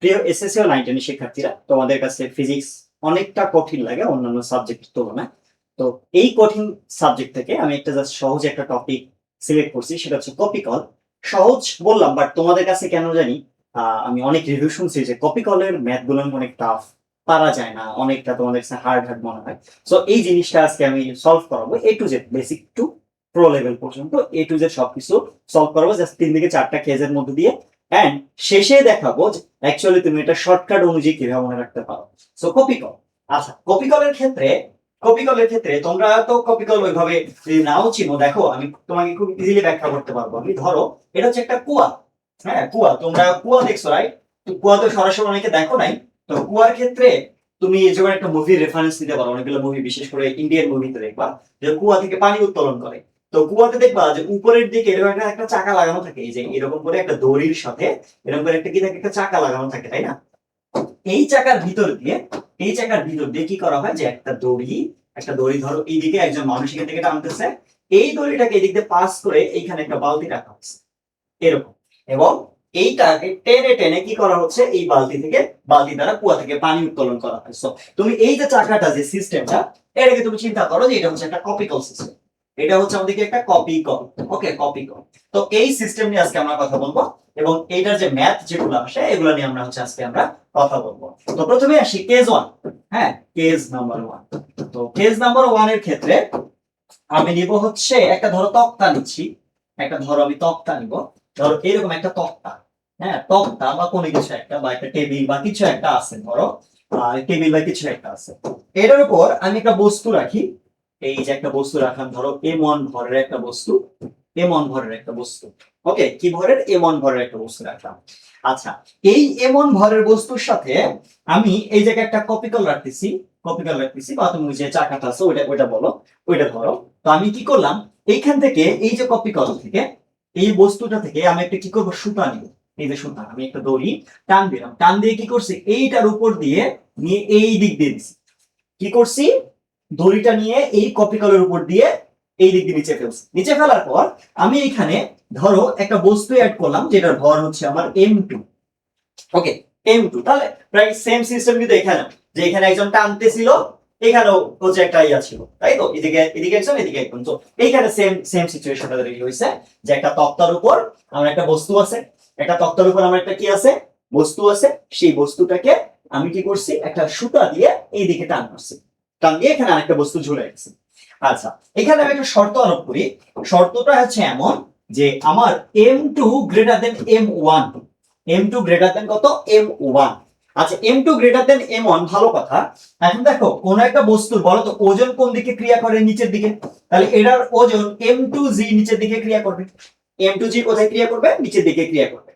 প্রিয় এসএসসি ও 9 এর শিক্ষার্থীরা, তোমাদের কাছে ফিজিক্স অনেকটা কঠিন লাগে অন্যান্য সাবজেক্টের তুলনায়। তো এই কঠিন সাবজেক্ট থেকে আমি একটা জাস্ট সহজ একটা টপিক সিলেক্ট করছি, সেটা হচ্ছে কপিকল। সহজ বললাম, বাট তোমাদের কাছে কেন জানি আমি অনেক রিভিউ শুনছি যে কপিকলের ম্যাথ গুলো অনেক টাফ, পারা যায় না, অনেকটা তোমাদের কাছে হার্ড হার্ড মনে হয়। সো এই জিনিসটা আজকে আমি সলভ করাবো, A to Z, basic to pro level পর্যন্ত এ টু জেড সবকিছু সলভ করাবো জাস্ট 3 থেকে 4টা কেজের মধ্যে দিয়ে। এন্ড শেষে দেখাবো যে অ্যাকচুয়ালি তুমি এটা শর্টকাট অনুযায়ী কিভাবে মনে রাখতে পারো। সো কপিকল। আচ্ছা, কপিকলের ক্ষেত্রে তোমরা তো কপিকল ওইভাবে যদি নাও চিনো, দেখো আমি তোমাকে খুব ইজিলি ব্যাখ্যা করতে পারবো। আমি ধরো এটা হচ্ছে একটা কুয়া। হ্যাঁ, কুয়া, তোমরা কুয়া দেখছো রাইট? তো কুয়া তো সরাসরি অনেকে দেখো নাই। তো কুয়ার ক্ষেত্রে তুমি যখন একটা মুভির রেফারেন্স দিতে পারো, অনেকগুলো মুভি, বিশেষ করে ইন্ডিয়ান মুভিতে দেখবা যে কুয়া থেকে পানি উত্তোলন করে। তো কুয়াতে দেখবা যে উপরের দিকে এরকম একটা চাকা লাগানো থাকে, এই যে এরকম করে একটা দড়ির সাথে এরকম করে একটা কি থাকে, একটা চাকা লাগানো থাকে, তাই না? এই চাকার ভিতর দিয়ে কি করা হয় যে একটা দড়ি ধরো এইদিকে একজন মানুষ এখান থেকে টানতেছে, এই দড়িটাকে এদিক দিয়ে পাস করে এইখানে একটা বালতি রাখা হচ্ছে এরকম, এবং এইটাকে টেনে টেনে কি করা হচ্ছে, এই বালতি দ্বারা কুয়া থেকে পানি উত্তোলন করা হয়। সো তুমি এই যে চাকাটা, যে সিস্টেমটা, এটাকে তুমি চিন্তা করো যে এটা হচ্ছে একটা কপিকল সিস্টেম। এটা হচ্ছে আমাদেরকে একটা কপিকল। ওকে, কপিকল। তো এই সিস্টেম নিয়ে আজকে আমরা কথা বলবো, এবং এইটার যে ম্যাথ যেগুলো আসে এগুলো নিয়ে আমরা আজকে কথা বলবো। তো প্রথমে আসি কেস 1। হ্যাঁ, কেস নাম্বার 1। তো কেস নাম্বার 1 এর ক্ষেত্রে আমি নিব হচ্ছে একটা, ধরো তক্তা নিচ্ছি, আমি তক্তা নিব। ধরো এরকম একটা তক্তা, হ্যাঁ, তক্তা বা কোনো কিছু একটা, বা একটা টেবিল বা কিছু একটা আছে, ধরো টেবিল বা কিছু একটা আছে। এটার উপর আমি একটা বস্তু রাখি। এই যে একটা বস্তু রাখলাম, ধরো M1 ভরের একটা বস্তু, ওকে, কি ভরের? M1 ভরের একটা বস্তু রাখলাম। আচ্ছা, এই M1 ভরের বস্তুর সাথে আমি এই জায়গায় একটা কপিকল রাখতেছি, বা তুমি যে চাকাটা আছে ওইটা বলো, ওইটা ধরো। তো আমি কি করলাম, এইখান থেকে, এই যে কপিকল থেকে, এই বস্তুটা থেকে আমি একটা কি করবো, সুতা নিব। এই যে সুতা, আমি একটা দড়ি টান দিলাম, টান দিয়ে কি করছি, এইটার উপর দিয়ে নিয়ে এই দিক দিয়ে দিছি। কি করছি, দড়িটা নিয়ে এই কপিকলের উপর দিয়ে এই দিক দিয়ে নিচে ফেলছি। নিচে ফেলার পর আমি এখানে ধরো একটা বস্তু অ্যাড করলাম, যেটার ভর হচ্ছে আমার M2। ওকে, M2। তাহলে প্রায় সেম সিস্টেম কিন্তু এখানে, যে এখানে একজন টানতেছিল, এখানেও হচ্ছে একটা ইয়া ছিল, তাই তো? এদিকে একজন, এদিকে একজন। তো এইখানে সেম সেম সিচুয়েশনটা তৈরি হয়েছে, যে একটা তক্তার উপর আমার একটা বস্তু আছে, কি আছে, বস্তু আছে। সেই বস্তুটাকে আমি কি করছি, একটা সুতা দিয়ে এইদিকে টান মারছি, টান দিয়ে এখানে আরেকটা বস্তু ঝুলে গেছে। আচ্ছা, এখানে আমি একটা শর্ত আরোপ করি। শর্তটা হচ্ছে এমন যে আমার M2 greater than M1। M2 greater than কত? M1। আচ্ছা, M2 গ্রেটার দেন M1, ভালো কথা। এখন দেখো, কোন একটা বস্তুর বলো তো ওজন কোন দিকে ক্রিয়া করে? নিচের দিকে। তাহলে এটার ওজন M2G নিচের দিকে ক্রিয়া করবে। M2G কোথায় ক্রিয়া করবে? নিচের দিকে ক্রিয়া করবে।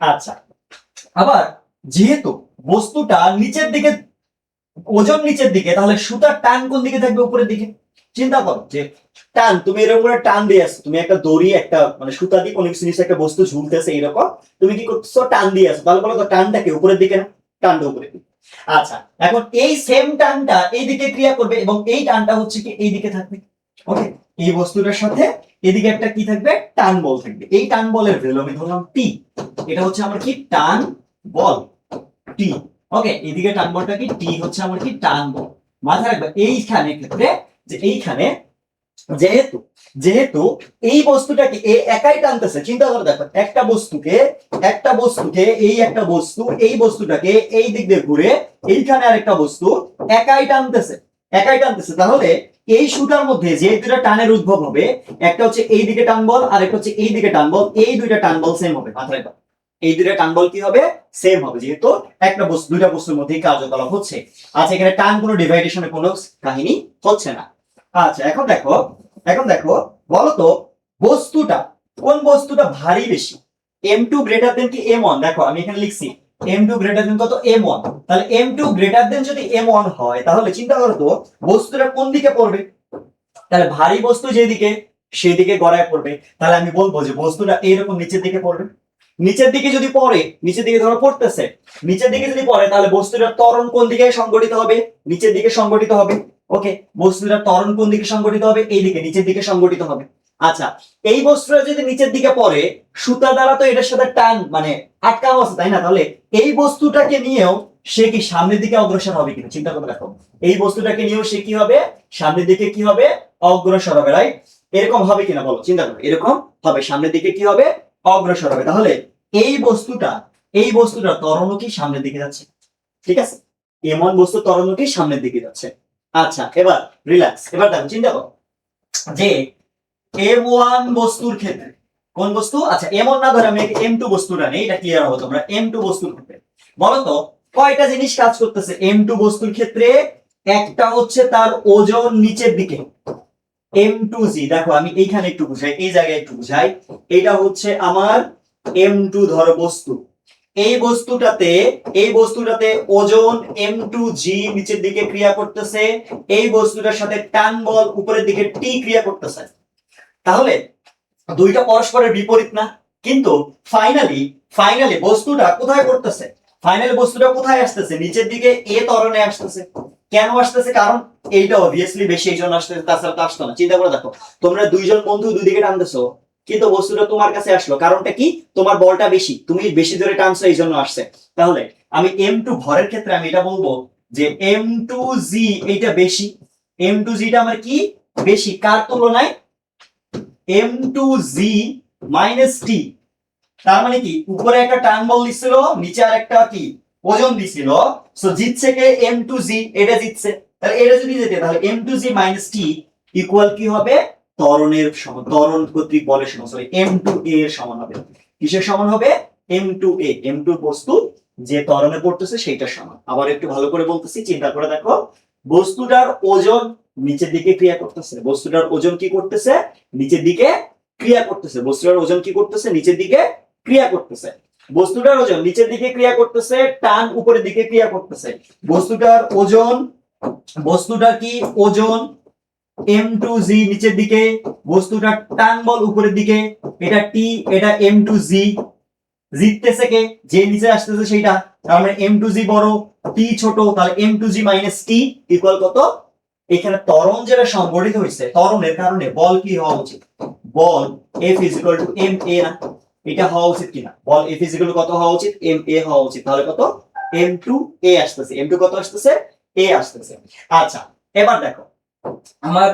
আচ্ছা, আবার যেহেতু বস্তুটা নিচের দিকে, ওজন নিচের দিকে, তাহলে সুতার টান কোন দিকে থাকবে? উপরের দিকে। চিন্তা করো যে টান, তুমি এরকম করে টান দিয়ে আসছো, তুমি একটা দড়ি, একটা মানে সুতা দিয়ে কোনো কিছু নিচে একটা বস্তু ঝুলতেছে এরকম, তুমি কি করছো, টান দিয়ে আসছো, তাহলে বলো তো টানটাকে উপরের দিকে না? টানটা উপরের দিকে। আচ্ছা, এখন এই সেম টানটা এই দিকে ক্রিয়া করবে, এবং এই টানটা হচ্ছে কি এই দিকে থাকবে। ওকে, এই বস্তুটার সাথে এদিকে একটা কি থাকবে? টান বল থাকবে। এই টান বলের ভ্যালু আমি ধরলাম টি। এটা হচ্ছে আমার কি? টান বল, টি। ওকে, এদিকে টান বলটা কি? টি হচ্ছে আমার কি? টান বল। মাথায় রাখবে এইখানে ক্ষেত্রে, যে এইখানে যেহেতু যেহেতু এই বস্তুটাকে এ একাই টানতেছে, চিন্তা করে দেখো, একটা বস্তুকে এই একটা বস্তু, এই বস্তুটাকে এই দিক দিয়ে ঘুরে এইখানে আরেকটা বস্তু একাই টানতেছে। তাহলে এই সুতার মধ্যে যে দুটা টানের উদ্ভব হবে, একটা হচ্ছে এই দিকে টান বল আর একটা হচ্ছে এই দিকে টান বল, এই দুইটা টান বল সেম হবে। মাথায় রাখবে, এই দুইটা টান বল কি হবে? সেম হবে, যেহেতু একটা বস্তু, দুইটা বস্তুর মধ্যে কার্যকলাপ হচ্ছে। আচ্ছা, এখানে টান কোনো ডিভাইডেশনের কোনো কাহিনী হচ্ছে না। আচ্ছা, এখন দেখো বলতো কোন বস্তুটা ভারী বেশি? M2 গ্রেটার দেন কি M1? দেখো আমি এখানে লিখছি M2 গ্রেটার দেন কত? M1। তাহলে M2 গ্রেটার দেন যদি M1 হয়, তাহলে চিন্তা করো তো বস্তুটা কোন দিকে পড়বে? তাহলে ভারী বস্তু যেদিকে, সেদিকে গড়ায় পড়বে। তাহলে আমি বলবো যে বস্তুটা এইরকম নিচের দিকে পড়বে। নিচের দিকে যদি পড়ে, নিচের দিকে ধরো পড়তেছে, নিচের দিকে যদি পড়ে, তাহলে বস্তুটার ত্বরণ কোন দিকে সংগঠিত হবে? নিচের দিকে সংগঠিত হবে। ওকে, বস্তুটার ত্বরণ কোন দিকে সংগঠিত হবে? এইদিকে, নিচের দিকে সংগঠিত হবে। আচ্ছা, এই বস্তুটা যদি নিচের দিকে পড়ে, সুতা দ্বারা তো এটার সাথে টান, মানে আটকানো আছে, তাই না? তাহলে এই বস্তুটাকে নিয়েও সে কি সামনের দিকে অগ্রসর হবে কিনা চিন্তা করে দেখো। এই বস্তুটাকে নিয়েও সে কি হবে, সামনের দিকে কি হবে, অগ্রসর হবে, রাইট? এরকম হবে কিনা বলো, চিন্তা করো, এরকম হবে, সামনের দিকে কি হবে, অগ্রসর হবে। তাহলে এই বস্তুটা, এই বস্তুটা ত্বরণও কি সামনের দিকে যাচ্ছে, ঠিক আছে? এমন বস্তু ত্বরণও কি সামনের দিকে যাচ্ছে। আচ্ছা, এবার রিল্যাক্স, এবার দেখো চিন্তা করো যে M1 বস্তুর ক্ষেত্রে, কোন বস্তু, আচ্ছা M1 না ধরে আমি M2 বস্তুটা নেই, এটা ক্লিয়ার হবে তোমরা। M2 বস্তুর ক্ষেত্রে বলতো কয়টা জিনিস কাজ করতেছে M2 বস্তুর ক্ষেত্রে? একটা হচ্ছে তার ওজন নিচের দিকে, M2G, দেখো আমি এইখানে একটু বুঝাই, এই জায়গায় একটু বুঝাই। এটা হচ্ছে আমার M2 ধরো বস্তু, এই বস্তুটাতে, এই বস্তুটাতে ওজন M2G নিচের দিকে ক্রিয়া করতেছে, এই বস্তুটার সাথে টান বল উপরের দিকে T ক্রিয়া করতেছে। তাহলে দুইটা পরস্পরের বিপরীত না, কিন্তু ফাইনালি ফাইনালি বস্তুটা কোথায় পড়তেছে, ফাইনালি বস্তুটা কোথায় আসতেছে, নিচের দিকে এ ত্বরণে আসতেছে। কেন আসতেছে? কারণ এইটা অবভিয়াসলি বেশি, এই জন্য আসতেছে, তাছাড়া তো আসতো না। চিন্তা করে দেখো, তোমরা দুইজন বন্ধু দুই দিকে টানতেছো, কিন্তু বস্তুটা তোমার কাছে আসলো, কারণটা কি? তোমার বলটা বেশি, তুমি বেশি ধরে টানছো, এই জন্য আসছে। তাহলে আমি M2 ভরের ক্ষেত্রে আমি এটা বলবো যে M2G এইটা বেশি, M2G টা আমার কি বেশি, কার তুলনায়? M2G minus T। তার মানে কি, উপরে একটা টান বল দিছিল, নিচে আর একটা কি ওজন দিছিল, সো জিতছে কে? M2G, এটা জিতছে। তাহলে এটা যদি যেতে, তাহলে M2G মাইনাস T ইকুয়াল কি হবে? ত্বরণের সমান, ত্বরণ কর্তৃক বলের সমান, সরি M2A এর সমান হবে। কিসের সমান হবে? M2A, M2 বস্তু যে ত্বরণে পড়তেছে সেইটার সমান। আবার একটু ভালো করে বলতেছি, চিন্তা করে দেখো, বস্তুটার ওজন নিচের দিকে ক্রিয়া করতেছে, বস্তুটার ওজন কি করতেছে? নিচের দিকে ক্রিয়া করতেছে, বস্তুটার ওজন কি করতেছে? নিচের দিকে ক্রিয়া করতেছে। বস্তুটার ওজন নিচের দিকে ক্রিয়া করতেছে, টান উপরের দিকে ক্রিয়া করতেছে। বস্তুটার ওজন, বস্তুটার কি ওজন M2G নিচের দিকে, বস্তুটার টান বল উপরের দিকে, এটা T, এটা M2G। জিততেছে কে? যে নিচে আসতেছে সেইটা, তার মানে M2G বড়, T ছোট, তাহলে M2G মাইনাস T ইকুয়াল কত? এখানে ত্বরণ যেটা সংঘটিত হয়েছে, ত্বরণের কারণে বল কি হওয়া উচিত? বল F is equal to ma না? এটা হওয়া উচিত কিনা? বল F is equal to কত হওয়া উচিত? ma হওয়া উচিত। তাহলে কত? M2a আসতেছে, M2 কত আসতেছে? a আসতেছে। আচ্ছা, এবার দেখো, আমার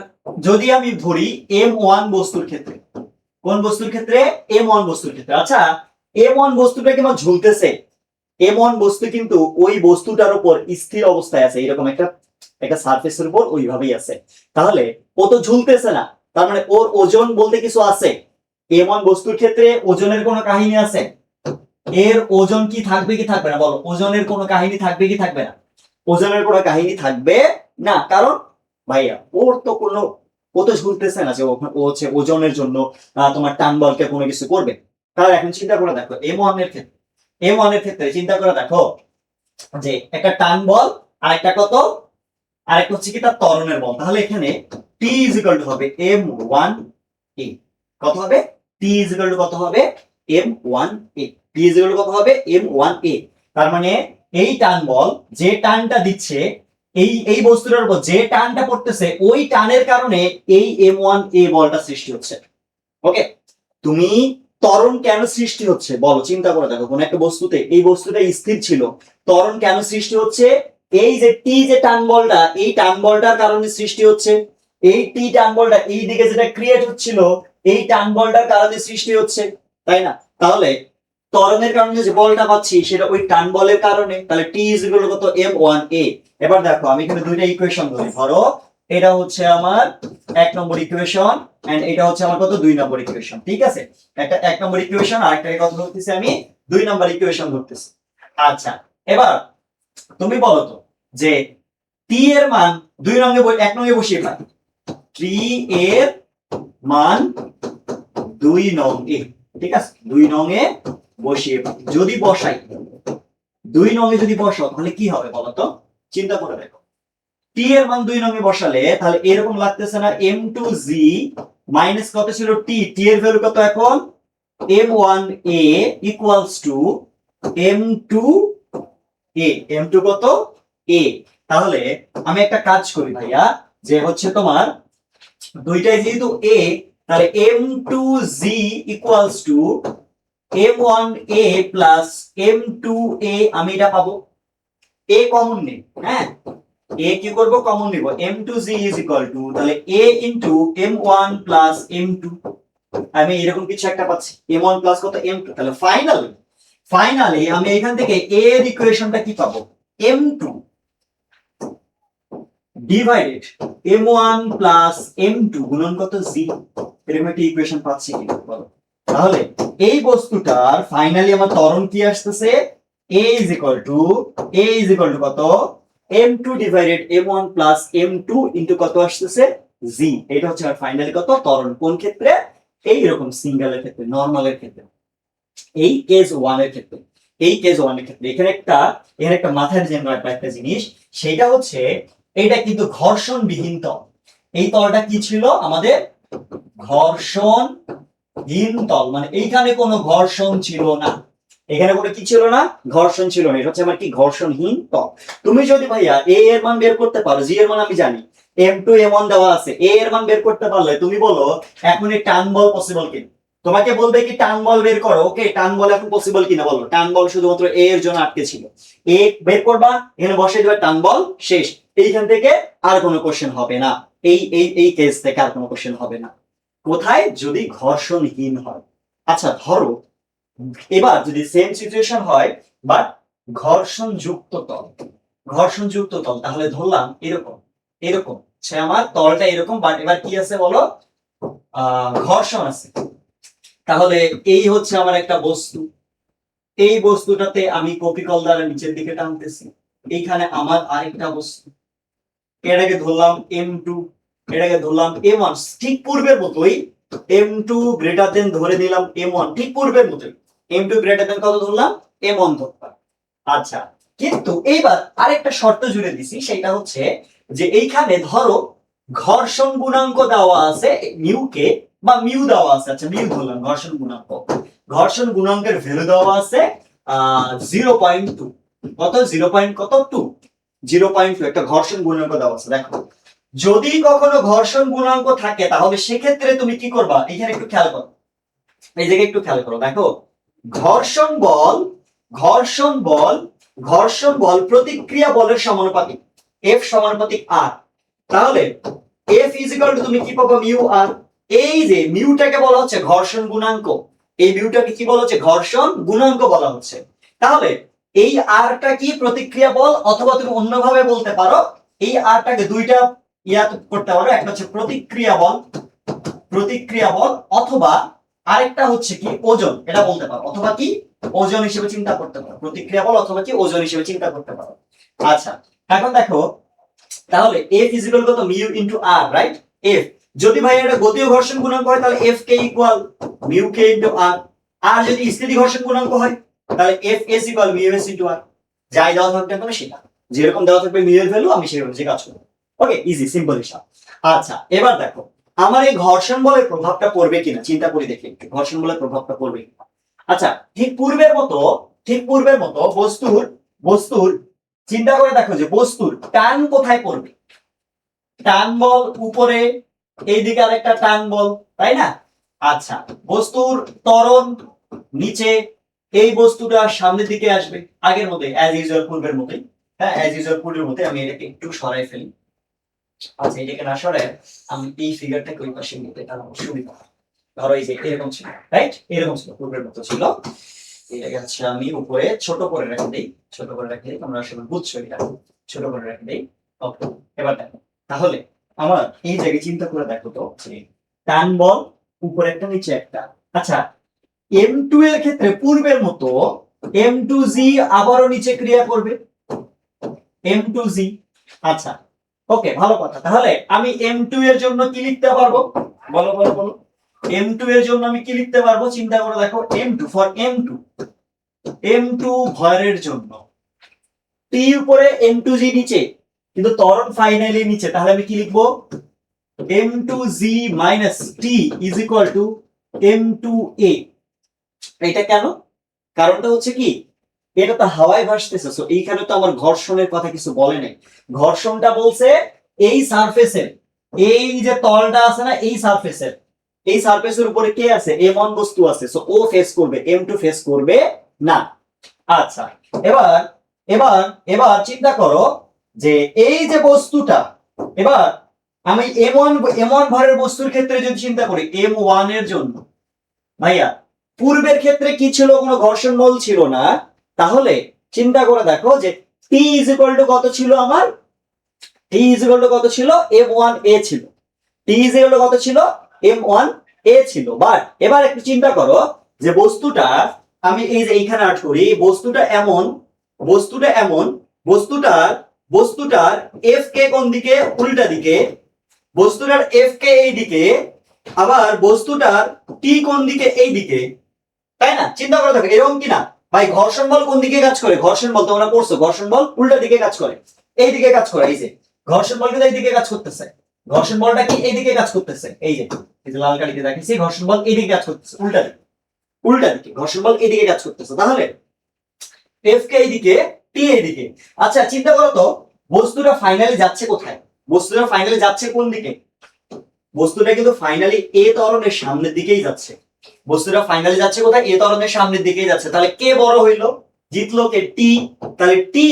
যদি আমি ধরি M1 বস্তুর ক্ষেত্রে, কোন বস্তুর ক্ষেত্রে? M1 বস্তুর ক্ষেত্রে। আচ্ছা, M1 বস্তুটা কেমন ঝুলতেছে? M1 বস্তু কিন্তু ওই বস্তুটার উপর স্থির অবস্থায় আছে, এরকম একটা একটা সারফেসের উপর ওইভাবেই আছে। তাহলে ও তো ঝুলতেছে না, তার মানে ওর ওজন বলতে কিছু আছে। M1 বস্তুর ক্ষেত্রে ওজনের কোনো কাহিনী আছে? এর ওজন কি থাকবে কি থাকবে না বলো? ওজনের কোনো কাহিনী থাকবে কি থাকবে না? ওজনের কোনো কাহিনী থাকবে না, কারণ ভাইয়া ওর তো কোনো, ও তো ঝুলতেছে না যে ও হচ্ছে ওজনের জন্য তোমার টান বলকে কোনো কিছু করবে। তাহলে এখন চিন্তা করে দেখো M1 এর ক্ষেত্রে, M1 এর ক্ষেত্রে চিন্তা করে দেখো যে একটা টান বল, আর একটা কত, আরেকটা হচ্ছে কি তার ত্বরণের বল। তাহলে এখানে T is equal to হবে M1A, কত হবে? T is equal to কত হবে? M1A, T is equal to কত হবে? M1A। তার মানে এই টান বল যে টানটা দিচ্ছে, এই এই বস্তুটার উপর যে টানটা পড়তেছে, ওই টানের কারণে এই M1A বলটা সৃষ্টি হচ্ছে। ওকে, তুমি ত্বরণ কেন সৃষ্টি হচ্ছে বলো, চিন্তা করে দেখো, কোন একটা বস্তুতে, এই বস্তুটা স্থির ছিল, ত্বরণ কেন সৃষ্টি হচ্ছে? এই যে টি যে টান বলটা, এই টান বলটার কারণে সৃষ্টি হচ্ছে। এই টি টান বলটা এই দিকে যেটা ক্রিয়েট হচ্ছিল, এই টান বলটার কারণে সৃষ্টি হচ্ছে, তাই না? তাহলে ত্বরণের কারণে যে বলটা পাচ্ছি সেটা ওই টান বলের কারণে। তাহলে টি ইজ ইকুয়াল টু কত? M1A। এবার দেখো আমি এখানে দুইটা ইকুয়েশন ধরি, ধরো এটা হচ্ছে আমার 1 নম্বর ইকুয়েশন, এন্ড এটা হচ্ছে আমার কত? 2 নম্বর ইকুয়েশন, ঠিক আছে? একটা 1 নম্বর ইকুয়েশন, আর একটা কত ধরতেছি আমি? 2 নম্বর ইকুয়েশন ধরতেছি। আচ্ছা, এবার তুমি বলো তো যে টি এর মান 2 নঙ্গে 1 নঙ্গে বসিয়ে পাই, টি এর মান 2 নঙ্গে, ঠিক আছে? 2 নঙ্গে বসিয়ে পাই, যদি বসাই 2 নঙ্গে যদি বসাও তাহলে কি হবে বলো তো? চিন্তা করে দেখো, টি এর মান 2 নঙ্গে বসালে তাহলে এরকম লাগতেছে না? M2G মাইনাস কত ছিল টি, টি এর ভ্যালু কত এখন? M1A equals to M2A, M2 কত? A। তাহলে আমি একটা কাজ করি ভাইয়া, যে হচ্ছে তোমার দুইটাই যেহেতু A, তাহলে M2G equals to m1a plus m2a আমি এটা পাবো। a কমন নেই, হ্যাঁ a কি করব কমন নিব, m2g ইজ ইকুয়াল টু তাহলে a into m1 plus m2, আমি এরকম কিছু একটা পাচ্ছি m1 প্লাস কত m2। তাহলে ফাইনালি আমি এখান থেকে a এর ইকুয়েশনটা কি পাবো, m2 divided m1 plus m2 গুণন কত g, এরকম একটা ইকুয়েশন পাচ্ছি কি বলো। তাহলে এই বস্তুটার ফাইনালি আমার ত্বরণ কি আসতেছে, a ইজ ইকুয়াল টু কত m2 divided m1 plus m2 into কত আসতেছে g। এটা হচ্ছে আর ফাইনালি কত ত্বরণ, কোন ক্ষেত্রে, এই রকম সিঙ্গেলের ক্ষেত্রে, নরমালের ক্ষেত্রে, এই কেস 1 এর ক্ষেত্রে, এখানে একটা মাথায় জেনে রাখবা একটা জিনিস, সেটা হচ্ছে এটা কিন্তু ঘর্ষণবিহীন তল। এই তলটা কি ছিল আমাদের, ঘর্ষণহীন তল, মানে এইখানে কোনো ঘর্ষণ ছিল না, এখানে কোনো কি ছিল না, ঘর্ষণ ছিল না। এটা হচ্ছে আমার কি, ঘর্ষণহীন তল। তুমি যদি ভাইয়া a এর মান বের করতে পারো, g এর মান আমি জানি, m2 m1 দেওয়া আছে, a এর মান বের করতে পারলে তুমি বলো এখন এই টান বল পসিবল কিনা, তোমাকে বলবে কি টান বল বের করো, ওকে টান বল এখন পসিবল কিনা বলো। টান বল শুধুমাত্র a এর জন্য আটকে ছিল, a বের করবা, এখানে বসিয়ে দেবে টান বল, শেষ। এইখান থেকে আর কোনো কোশ্চেন হবে না, এই কেস থেকে আর কোনো কোশ্চেন হবে না। কোথায়, যদি ঘর্ষণহীন হয়। আচ্ছা ধরো এবার যদি সেম সিচুয়েশন হয় বাট ঘর্ষণযুক্ত তল, তাহলে ধরলাম এরকম সে আমার তলটা এরকম, বাট এবার কি আছে বলো, ঘর্ষণ আছে। তাহলে এই হচ্ছে আমার একটা বস্তু, এই বস্তুটাতে আমি কপিকল দ্বারা নিচের দিকে টানতেছি, এইখানে আমার আরেকটা বস্তু, এটাকে ধরলাম m2, এটাকে ধরলাম m1, ঠিক পূর্বের মতোই m2 গ্রেটার দেন ধরে নিলাম m1, ঠিক পূর্বের মতোই m2 গ্রেটার দেন কত ধরলাম, m1 ধরলাম। আচ্ছা কিন্তু এইবার আরেকটা শর্ত জুড়ে দিছি, সেটা হচ্ছে যে এইখানে ধরো ঘর্ষণ গুণাঙ্ক দেওয়া আছে মিউকে, বা মিউ দেওয়া আছে, আচ্ছা মিউ ধরলাম ঘর্ষণ গুণাঙ্কের ভ্যালু দেওয়া আছে 0.2, কত 0.2 একটা ঘর্ষণ গুণাঙ্ক দেওয়া আছে। দেখো যদি কখনো ঘর্ষণ গুণাঙ্ক থাকে তাহলে সেক্ষেত্রে তুমি কি করবা, এখানে একটু খেয়াল করো, এই জায়গায় একটু খেয়াল করো, দেখো ঘর্ষণ বল প্রতিক্রিয়া বলের সমানুপাতিক, F সমানুপাতিক R। তাহলে F ইজ ইকুয়াল টু তুমি কি পাবো, মিউ আর। এই যে মিউটাকে বলা হচ্ছে ঘর্ষণ গুণাঙ্ক, এই মিউটাকে কি বলা হচ্ছে, ঘর্ষণ গুণাঙ্ক বলা হচ্ছে। তাহলে এই আরটা কি, প্রতিক্রিয়া বল, অথবা তুমি অন্যভাবে বলতে পারো এই আরটাকে দুইটা ইয়া করতে পারো, একটা হচ্ছে প্রতিক্রিয়া বল, অথবা আরেকটা হচ্ছে কি ওজন, এটা বলতে পারো, অথবা কি ওজন হিসেবে চিন্তা করতে পারো, প্রতিক্রিয়া বল অথবা কি ওজন হিসেবে চিন্তা করতে পারো। আচ্ছা এখন দেখো তাহলে F ইজ ইকুয়াল কত, মিউ ইনটু আর, রাইট। F যদি ভাই এটা গতীয় ঘর্ষণ গুণাঙ্ক হয় তাহলে F কে ইকুয়াল মিউ কে ইনটু আর, আর যদি স্থিতি ঘর্ষণ গুণাঙ্ক হয় তাহলে F s equal mu s into R. যাই দেওয়া থাকবে না সেটা, যেরকম দেওয়া থাকবে মিউ এর ভ্যালু আমি সেই অনুযায়ী কাজ করব। ওকে ইজি সিম্পল হিসাব। আচ্ছা এবার দেখো আমার এই ঘর্ষণ বলের প্রভাবটা পড়বে কিনা চিন্তা করে দেখি একটু, ঘর্ষণ বলের প্রভাবটা পড়বে কিনা। আচ্ছা ঠিক পূর্বের মতো বস্তুর চিন্তা করে দেখো যে বস্তুর টান কোথায় পড়বে, টান বল উপরে, এইদিকে আরেকটা টান বল, তাই না। আচ্ছা বস্তুর ত্বরণ নিচে, এই বস্তুটা সামনের দিকে আসবে আগের মতোই অ্যাজ ইউজুয়াল পূর্বের মতোই, হ্যাঁ অ্যাজ ইউজুয়াল পূর্বের মতোই। আমি এটাকে একটু সরাই ফেলি, আচ্ছা এটাকে না সরাই আমি এই ফিগারটাকে ওই পাশে নিতে, তাহলে সুবিধা। ধরো এই যে এরকম ছিল, রাইট, এরকম ছিল, পূর্বের মতো ছিল। এটাকে হচ্ছে আমি উপরে ছোট করে রেখে দেই, তোমরা আসলে বুঝছো এটা, ছোট করে রেখে দেই। ওকে এবার দেখো তাহলে আমার এই জায়গায় চিন্তা করে দেখো তো যে টান বল উপরে একটা নিচে একটা। আচ্ছা m2 এর ক্ষেত্রে পূর্বের মতো m2g আবারও নিচে ক্রিয়া করবে, m2g। আচ্ছা ওকে ভালো কথা, তাহলে আমি m2 এর জন্য কি লিখতে পারবো, বলো m2 এর জন্য আমি কি লিখতে পারবো, চিন্তা করে দেখো m2 ফর m2 ভরের জন্য t উপরে m2g নিচে, কিন্তু ত্বরণ ফাইনালি নিচে, তাহলে আমি কি লিখবো, m2g t is equal to m2a। এটা কেন, কারণটা হচ্ছে কি এটা তো হাওয়ায় ভাসতেছে, সো এইখানে তো আমার ঘর্ষণের কথা কিছু বলে নাই। ঘর্ষণটা বলছে এই সারফেসের, এই যে তলটা আছে না এই এই সারফেসের উপরে কে আছে, m1 বস্তু আছে, সো ও ফেস করবে, m2 ফেস করবে না। আচ্ছা, এবার এবার এবার চিন্তা করো যে এই যে বস্তুটা, এবার আমি m1 ভরের বস্তুর ক্ষেত্রে যদি চিন্তা করি m1 এর জন্য, ভাইয়া পূর্বের ক্ষেত্রে কি ছিল, কোনো ঘর্ষণ বল ছিল না, তাহলে চিন্তা করে দেখো যে t ইজ ইকুয়াল টু কত ছিল আমার, t ইজ ইকুয়াল টু কত ছিল, m1a ছিল, t ইজ ইকুয়াল টু কত ছিল, m1a ছিল। বাট এবার একটু চিন্তা করো যে বস্তুটা, আমি এই যে এইখানে আর্ট করি, বস্তুটা এমন, বস্তুটার এফ কে কোন দিকে, উল্টা দিকে, বস্তুটার এফ কে এই দিকে, আবার বস্তুটার টি কোন দিকে, এই দিকে, তাই না? চিন্তা করে দেখো এরকম কিনা ভাই, ঘর্ষণ বল কোন দিকে কাজ করে, ঘর্ষণ বল তোমরা পড়ছো, ঘর্ষণ বল উল্টা দিকে কাজ করে, এই দিকে কাজ করে, এই যে ঘর্ষণ বল কিন্তু এই দিকে কাজ করতেছে, ঘর্ষণ বলটা কি এই দিকে কাজ করতেছে, এই যে লাল কালিতে দেখাচ্ছি, ঘর্ষণ বল এই দিকে কাজ করতেছে, উল্টা দিকে ঘর্ষণ বল এই দিকে কাজ করতেছে, তাহলে এফ কে এই দিকে, টি এই দিকে। আচ্ছা চিন্তা করো তো, বস্তুটা ফাইনালি যাচ্ছে কোথায়, বস্তুটা ফাইনালি যাচ্ছে কোন দিকে, বস্তুটা কিন্তু ফাইনালি এ ত্বরণের সামনের দিকেই যাচ্ছে, বস্তুটা ফাইনালি যাচ্ছে কোথায়, এ ত্বরণের সামনের দিকেই যাচ্ছে, তাহলে কে বড় হইলো, জিতলো কে, টি, তাহলে টি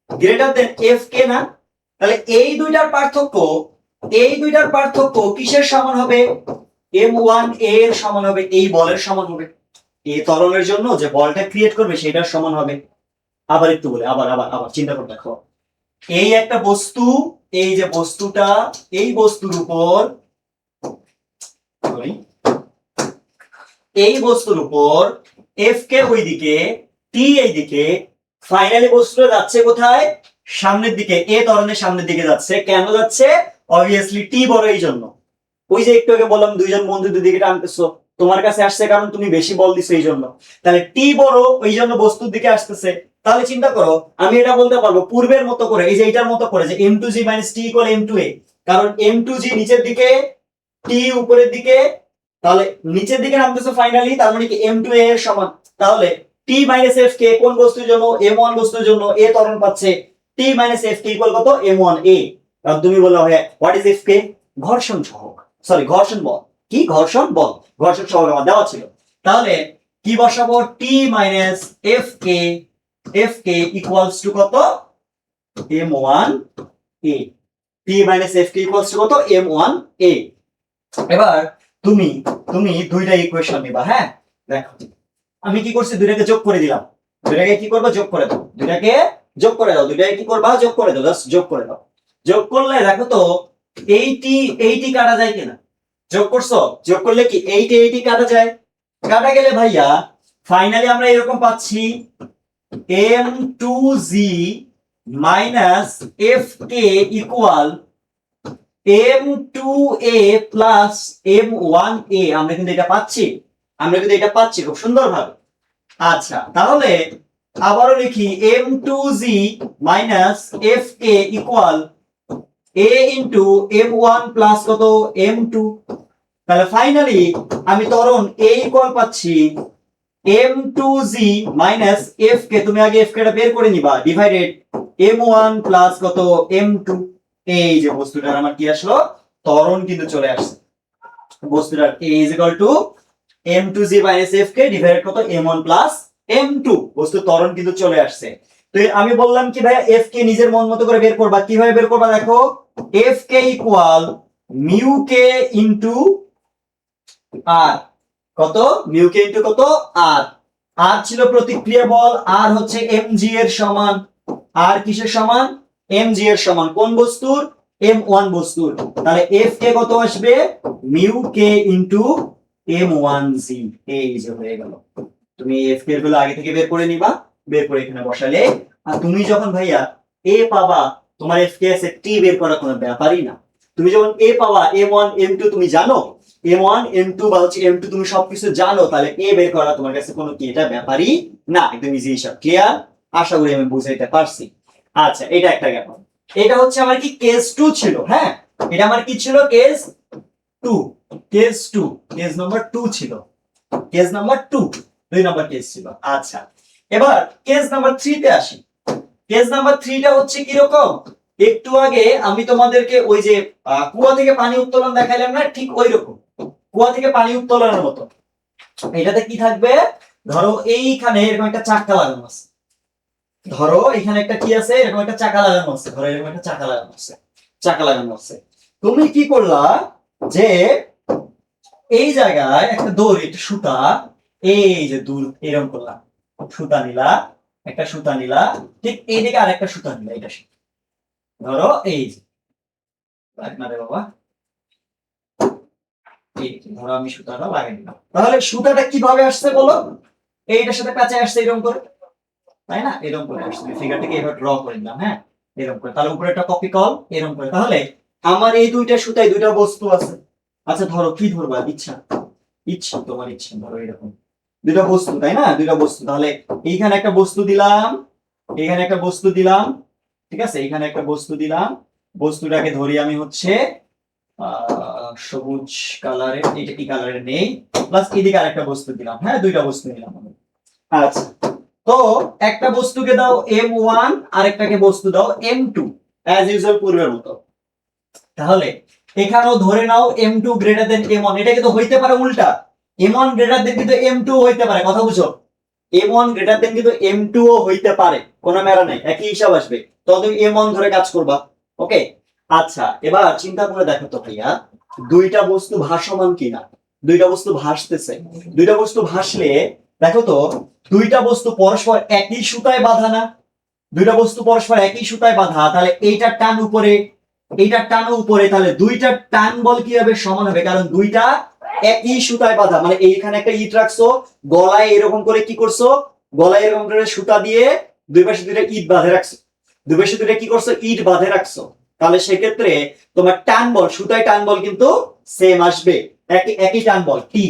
গ্রেটার দেন এফ কে না, তাহলে এই দুইটার পার্থক্য কিসের সমান হবে, m1 এর সমান হবে, এই বলের সমান হবে, এই ত্বরণের জন্য যে বলটা ক্রিয়েট করবে সেটার সমান হবে। আবার একটু বলে, আবার আবার আবার চিন্তা করে দেখো, এই একটা বস্তু, এই যে বস্তুটা, এই বস্তুর উপর, এই বস্তুর উপর এফ কে ওইদিকে, টি এইদিকে, ফাইনালি বস্তুটা যাচ্ছে কোথায়, সামনের দিকে, এ ত্বরণের সামনের দিকে যাচ্ছে, কেন যাচ্ছে, অবভিয়াসলি টি বড় এই জন্য, ওই যে একটু আগে বললাম দুইজন বন্ধু দুদিকে টানতেছো, তোমার কাছে আসছে কারণ তুমি বেশি বল দিছো এই জন্য, তাহলে টি বড় ওই জন্য বস্তুর দিকে আসতেছে। তাহলে চিন্তা করো, আমি এটা বলতে পারবো পূর্বের মতো করে, এই যে এটার মতো করে, যে m2g - t = m2a, কারণ m2g নিচের দিকে, t উপরের দিকে, তাহলে নিচের দিকে নামতেছে ফাইনালি, তার মানে কি m2a এর সমান, তাহলে t - f কে কোন বস্তুর জন্য, m1 বস্তুর জন্য a ত্বরণ পাচ্ছে, t - f কে ইকুয়াল কত, m1a। কারণ তুমি বললে হয় হোয়াট ইজ f কে, ঘর্ষণ সহগ, সরি ঘর্ষণ বল, কি ঘর্ষণ বল, ঘর্ষণ সহগ আমার দেওয়া ছিল, তাহলে কি বসাবো, t - f K equals to কত, m1a, t - f K equals to কত, m1a। এবার তুমি তুমি দুইটা ইকুয়েশন নিবা, হ্যাঁ দেখো আমি কি করছি, দুইটাকে যোগ করে দিলাম, দুইটাকে কি করবো, যোগ করে দাও, দুইটাকে যোগ করে দাও, দুইটাকে কি করবা, যোগ করে দাও, জাস্ট যোগ করে দাও, যোগ করলে দেখো তো এইটি কাটা যায় কিনা, যোগ করছো, যোগ করলে কি এইটি কাটা যায়, কাটা গেলে ভাইয়া ফাইনালি আমরা এরকম পাচ্ছি m2g - fk equal m2a plus m1a, আমরা কিন্তু এটা পাচ্ছি, খুব সুন্দর ভাবে। আচ্ছা তাহলে আবারও লিখি m2g - fk equal a into m1 plus কত, m2, তাহলে ফাইনালি আমি ত্বরণ a ইকুয়াল পাচ্ছি m2g - fk, তুমি আগে fk টা বের করে নিবা, ডিভাইডেড m1 প্লাস কত, m2, এই যে বস্তুটার আমার কি আসলো, ত্বরণ কিন্তু চলে আসছে, বস্তুটার a is equal to m2g - fk divided কত, m1 প্লাস m2, বস্তুর ত্বরণ কিন্তু চলে আসছে। তো আমি বললাম কি ভাইয়া f কে নিজের মন মতো করে বের করবা, কিভাবে বের করবা দেখো, f কে ইকুয়াল মিউ কে ইনটু আর, কত, মিউ কে ইনটু কত, আর, আর ছিল প্রতিক্রিয়া বল, আর হচ্ছে mg এর সমান, আর কিসের সমান, mg এর সমান, কোন বস্তুর, m1 বস্তুর, তাহলে f কে কত আসবে, মিউ কে ইনটু m1g, এই যে হয়ে গেল। তুমি f কে গুলো আগে থেকে বের করে নিবা, বের করে এখানে বসালে, আর তুমি যখন ভাইয়া a পাবা, তোমার f কে আছে, t বের করা কোনো ব্যাপারই না, তুমি যখন a পাবা, m1 m2 তুমি জানো, m1 m2 বা হচ্ছে m2 তুমি সবকিছু জানো, তাহলে a বের করা তোমার কাছে কোনো কি এটা ব্যাপারই না, একদম ইজি হিসাব, ক্লিয়ার, আশা করি আমি বুঝাইতে পারছি। আচ্ছা এটা একটা গেল, এটা হচ্ছে আমার কি কেস 2 ছিল, হ্যাঁ এটা আমার কি ছিল, কেস 2, কেস নাম্বার 2 ছিল, কেস নাম্বার 2, 2 নাম্বার কেস ছিল। আচ্ছা এবার কেস নাম্বার 3 তে আসি, কেস নাম্বার 3 টা হচ্ছে কি রকম, একটু আগে আমি তোমাদেরকে ওই যে কুয়া থেকে পানি উত্তোলন দেখাইলাম না, ঠিক ওই রকম কুয়া থেকে পানি উত্তোলনের মতো। এটাতে কি থাকবে, ধরো এইখানে এরকম একটা চাকা লাগানো আছে, ধরো এখানে একটা কি আছে, এরকম একটা চাকা লাগানো আছে, ধরো এরকম একটা চাকা লাগানো আছে, চাকা লাগানো আছে। তুমি কি করলা যে এই জায়গায় একটা দড়ি, একটা সুতা, এই যে দূর এরকম করলাম, সুতা নিলা, একটা সুতা নিলা, ঠিক এইদিকে আরেকটা সুতা নিলা, এটা ধরো এই যে, না রে বাবা, এই যে, ধরো আমি সুতাটা লাগাই দিলাম, তাহলে সুতাটা কিভাবে আসছে বলো, এইটার সাথে প্যাঁচে আসছে এরকম করে, তাই না, এরকম করে আসছে, ফিগারটাকে এভাবে ড্র করে দিলাম, হ্যাঁ এরকম করে, তাহলে উপরে একটা কপি কল এরকম করে, তাহলে আমার এই দুইটা সুতায় দুইটা বস্তু আছে। আচ্ছা ধরো কি ধরবা, ইচ্ছা, ইচ্ছা তোমার ইচ্ছা, ধরো এরকম দুইটা বস্তু, তাই না, দুইটা বস্তু, তাহলে এইখানে একটা বস্তু দিলাম, এখানে একটা বস্তু দিলাম, ঠিক আছে, এখানে একটা বস্তু দিলাম, বস্তুটাকে ধরি আমি হচ্ছে সবুজ কালারের, এটা কি কালারের নেই, প্লাস এদিকে আরেকটা বস্তু দিলাম, হ্যাঁ দুইটা বস্তু নিলাম আমি। আচ্ছা, তো একটা বস্তুকে দাও M1, আরেকটাকে বস্তু দাও M2, অ্যাজ ইউজুয়াল পূর্বের মতো। তাহলে এখানেও ধরে নাও M2 গ্রেটার দেন M1, এটা কিন্তু হইতে পারে উল্টা, M1 গ্রেটার দেন কিন্তু M2 হইতে পারে, কথা বুঝো, M1 গ্রেটার দেন কিন্তু M2 ও হইতে পারে, কোনো মেরা নাই, একই হিসাব আসবে, তো তুমি M1 ধরে কাজ করবা। ওকে, আচ্ছা এবার চিন্তা করে দেখো তো ভাইয়া, দুইটা বস্তু ভাসমান কিনা, দুইটা বস্তু ভাসতেছে, দুইটা বস্তু ভাসলে দেখো তো, দুইটা বস্তু পরস্পর একই সুতায় বাঁধা না, দুইটা বস্তু পরস্পর একই সুতায় বাঁধা, তাহলে এইটার টান উপরে, এইটার টান উপরে, তাহলে দুইটার টান বল কি হবে, সমান হবে, কারণ দুইটা একই সুতায় বাঁধা, মানে এইখানে একটা ইট রাখছো, গলায় এরকম করে কি করছো, গলায় এরকম করে সুতা দিয়ে দুই পাশে দুইটা ইট বাঁধে রাখছো, দুই পাশে দুইটা কি করছো, ইট বাঁধে রাখছো, তাহলে সেক্ষেত্রে তোমার টান বল, সুতায় টান বল কিন্তু সেম আসবে, একই একই টান বল টি।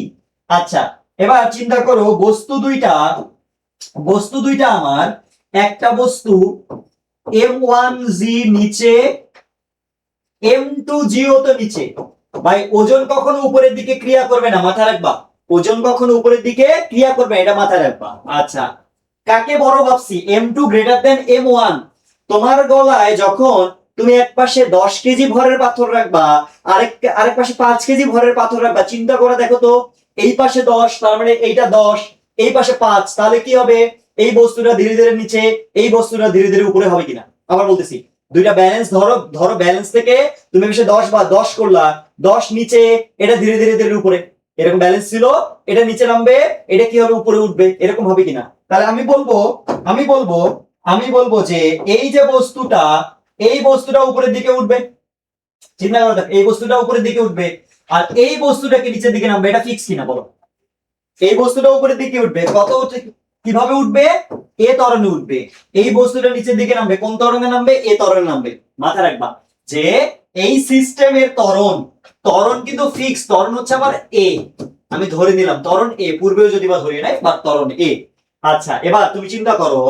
আচ্ছা এবার চিন্তা করো, বস্তু দুইটা আমার, একটা বস্তু M1G নিচে, M2G ও তো নিচে, ভাই ওজন কখনো উপরের দিকে ক্রিয়া করবে না, মাথা রাখবা, ওজন কখনো উপরের দিকে ক্রিয়া করবে, এটা মাথায় রাখবা। আচ্ছা কাকে বড় ভাবছি, M2 গ্রেটার দেন M1, তোমার গলায় যখন তুমি এক পাশে 10 কেজি ভরের পাথর রাখবা, আরেক পাশে 5 কেজি ভরের পাথর রাখবা, চিন্তা করে দেখো তো, এই পাশে 10 তার মানে এইটা 10, এই পাশে 5, তাহলে কি হবে, এই বস্তুটা ধীরে ধীরে নিচে, এই বস্তুটা ধীরে ধীরে উপরে হবে কিনা, আবার বলতেছি, দুইটা ব্যালেন্স ধরো, ধরো ব্যালেন্স থেকে তুমি বেশি 10 বা 10 করলা, 10 নিচে, এটা ধীরে ধীরে ধীরে উপরে, এরকম ব্যালেন্স ছিল, এটা নিচে নামবে, এটা কি হবে, উপরে উঠবে, এরকম হবে কিনা, তাহলে আমি বলবো যে এই যে বস্তুটা, এই বস্তুটা উপরের দিকে উঠবে, চিন্তা করে দেখো, এই বস্তুটা উপরের দিকে উঠবে, আর এই বস্তুটাকে নিচের দিকে নামবে, এটা ফিক্স কিনা বলো, এই বস্তুটা উপরের দিকে উঠবে, কত উঠে, কিভাবে উঠবে, এ ত্বরণে উঠবে, এই বস্তুটা নিচের দিকে নামবে, কোন ত্বরণে নামবে, এ ত্বরণে নামবে, মাথায় রাখবা যে এই সিস্টেমের ত্বরণ, ত্বরণ কিন্তু ফিক্স, ত্বরণ হচ্ছে আমার এ, আমি ধরে নিলাম ত্বরণ এ, পূর্বেও যদি বা ধরি নাই, বা ত্বরণ এ। আচ্ছা এবার তুমি চিন্তা করো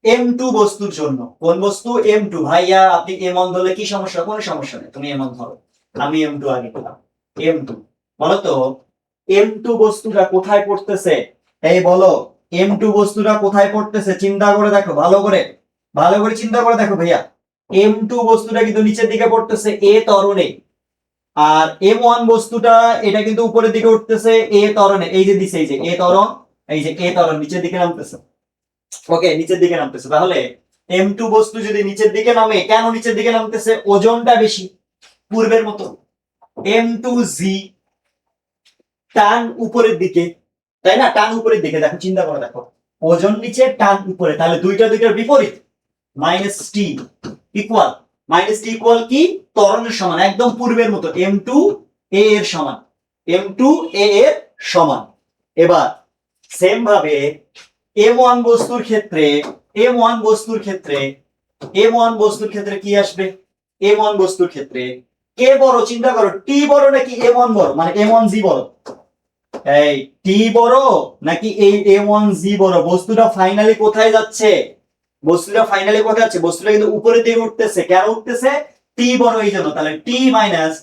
M2 বস্তুর জন্য, কোন বস্তু, M2, ভাইয়া আপনি M1 ধরলে কি সমস্যা, কোনো সমস্যা নেই, তুমি M1 ধরো, আমি M2 আগে পেলাম, M2 বলো তো, M2 বস্তুটা কোথায় পড়তেছে, এই বলো, M2 বস্তুটা কোথায় পড়তেছে, চিন্তা করে দেখো, ভালো করে, ভালো করে চিন্তা করে দেখো ভাইয়া, M2 বস্তুটা কিন্তু নিচের দিকে পড়তেছে এ ত্বরণে, আর M1 বস্তুটা এটা কিন্তু উপরের দিকে উঠতেছে এ ত্বরণে, এই যে দিছে, এই যে এ ত্বরণ, এই যে এ ত্বরণ নিচের দিকে নামতেছে, ওকে নিচের দিকে নামতেছে, তাহলে M2 বস্তু যদি নিচের দিকে নামে, কেন নিচের দিকে নামতেছে, ওজনটা বেশি, পূর্বের মতো, M2G টান উপরের দিকে, তাই না, টান উপরের দিকে, দেখো চিন্তা করে দেখো, ওজন নিচে টান উপরে, তাহলে দুইটার বিপরীত, minus T equal, minus T equal কি, ত্বরণের সমান, একদম পূর্বের মতো, M2 A এর সমান, M2 A এর সমান। এবার সেম ভাবে M1 বস্তুর ক্ষেত্রে, M1 বস্তুর ক্ষেত্রে, M1 বস্তুর ক্ষেত্রে কি আসবে, M1 বস্তুর ক্ষেত্রে কে বড়, চিন্তা করো, টি বড় নাকি M1 বড়, মানে M1G বড়, এই টি বড় নাকি এই M1G বড়, বস্তুটা ফাইনালি কোথায় যাচ্ছে, বস্তুটা ফাইনালি কোথায় যাচ্ছে, বস্তুটা কিন্তু উপরের দিকে উঠতেছে, কেন উঠতেছে, টি বড় এই জন্য, তাহলে টি মাইনাস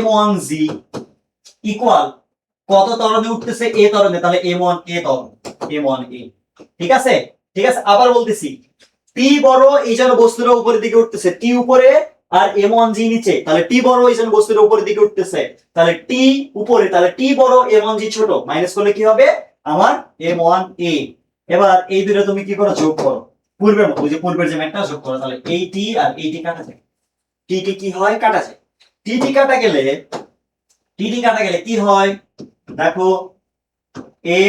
M1G ইকুয়াল কত ত্বরণে উঠতেছে, এ ত্বরণে, তাহলে M1 A ত্বরণ, M1 A, ঠিক আছে, ঠিক আছে, আবার বলতেছি, টি বড় এই জন্য বস্তুটা উপরের দিকে উঠতেছে, টি উপরে আর M1G নিচে, তাহলে T বড় হয়েছে বস্তুর উপরের দিকে উঠতেছে, তাহলে T উপরে, তাহলে T বড় M1G ছোট, মাইনাস করলে কি হবে আমার M1A। এবার এই দুটো তুমি কি করো, যোগ করো পূর্বের মতো, ওই যে পূর্বের যে ম্যাথটা যোগ করো, তাহলে এই T আর এই T কাটা যায়, T কি হয়, কাটা যায়। T কাটা গেলে কি হয় দেখো,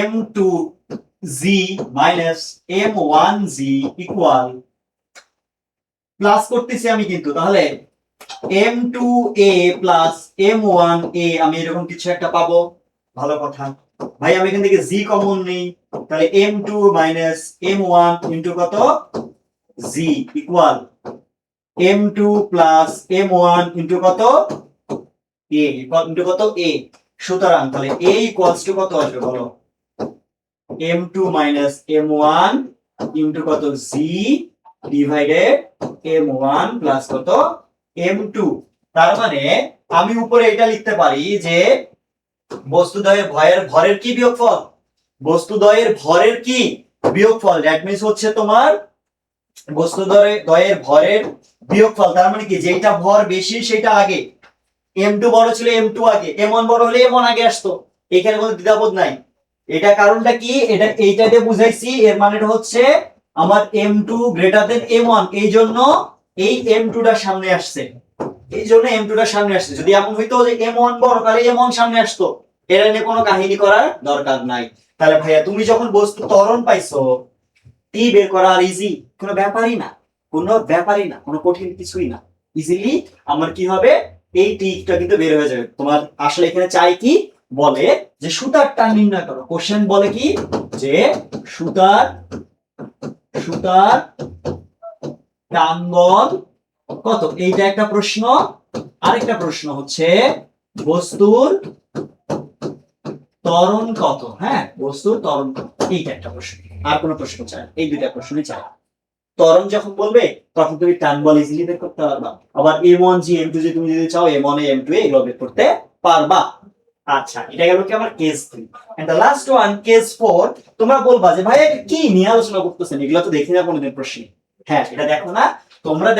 M2G minus M1G equal, plus করতেছি আমি কিন্তু, তাহলে M2A প্লাস M1A, আমি এরকম কিছু একটা পাবো। ভালো কথা ভাই, আমি এখান থেকে G কমন নেই, তাহলে M2 মাইনাস M1 ইন্টু কত, G equal M2 plus M1 into কত, A ইন্টু কত, A। সুতরাং তাহলে A ইকুয়ালস টু কত আসবে বলো, M2 মাইনাস M1 ইন্টু কত, G ডিভাইডেড M1 প্লাস কত, M2। তার মানে আমি উপরে এটা লিখতে পারি যে বস্তুদ্বয়ের ভরের কি বিয়োগফল, বস্তুদ্বয়ের ভরের কি বিয়োগফল, দ্যাট মিন্স হচ্ছে তোমার বস্তুদ্বয়ের ভরের বিয়োগফল। তার মানে কি, যেটা ভর বেশি সেটা আগে, M2 বড় ছিল M2 আগে, M1 বড় হলে M1 আগে আসতো, এখানে কোনো দ্বিধাবোধ নাই। এটা কারণটা কি, এটা এইটা দিয়ে বুঝাইছি, এর মানেটা হচ্ছে আমার M2 গ্রেটার দেন M1, এই জন্য এই M2 টা সামনে আসছে, এই জন্য M2 টা সামনে আসছে। যদি এমন হইতো যে M1 বড়, তাহলে M1 সামনে আসতো, এর নিয়ে কোনো কাহিনী করার দরকার নাই। তাহলে ভাইয়া তুমি যখন বস্তু ত্বরণ পাইছো, টি বের করা আর ইজি, কোনো ব্যাপারই না, কোনো কঠিন কিছুই না, ইজিলি আমার কি হবে, এই টিটা কিন্তু বের হয়ে যাবে। তোমার আসলে এখানে চাই কি, বলে যে সুতার টান নির্ণয় করো, কোশ্চেন বলে কি যে সুতার টান বল কত, এইটা একটা প্রশ্ন। আরেকটা প্রশ্ন হচ্ছে বস্তুর ত্বরণ কত, হ্যাঁ বস্তুর ত্বরণ কত, এইটা একটা প্রশ্ন। আর কোনো প্রশ্ন চাই, এই দুইটা প্রশ্নই চাই। ত্বরণ যখন বলবে তখন তুমি টান বল ইজিলি বের করতে পারবা, আবার M1G M2 যে তুমি যদি চাও M1A M2A এগুলো বের করতে পারবা। আচ্ছা, এটা গেল কি আমার case 3, and the last one case 4। তোমরা বলবা যে ভাই কি নিয়ে আলোচনা করতেছেন, এগুলো তো দেখি না কোনোদিন প্রশ্নে। হ্যাঁ, এটা দেখো না, তোমরা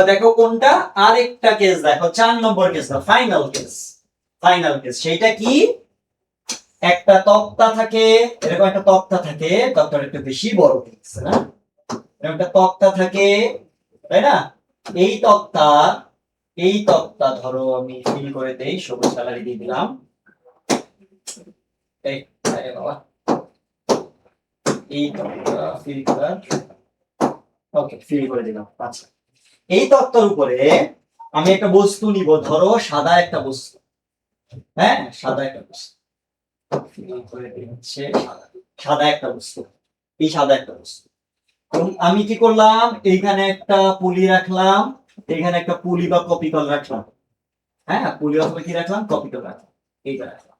দেখো কোনটা, আরেকটা কেস দেখো, 4 নম্বর কেস, ফাইনাল কেস। সেইটা কি, একটা তক্তা থাকে, এরকম একটা তক্তা থাকে, তক্তাটা একটু বেশি বড় হয়েছে না, এরকম একটা তক্তা থাকে, তাই না? এই তক্তা ধরো আমি ফিল করে দেই, সবুজ কালারে দিয়ে দিলাম, এই আরে বাবা, এই তক্তা ফিল করা, ওকে ফিল করে দিলাম। আচ্ছা, এই তক্তার উপরে আমি একটা বস্তু নিব, ধরো সাদা একটা বস্তু, হ্যাঁ সাদা একটা বস্তু, সাদা একটা বস্তু, এই সাদা একটা বস্তু। আমি কি করলাম, এইখানে একটা পুলি রাখলাম, এখানে একটা পুলি বা কপিকল রাখলাম, হ্যাঁ পুলি অথবা কি রাখলাম, কপিকল রাখলাম, এইটা রাখলাম।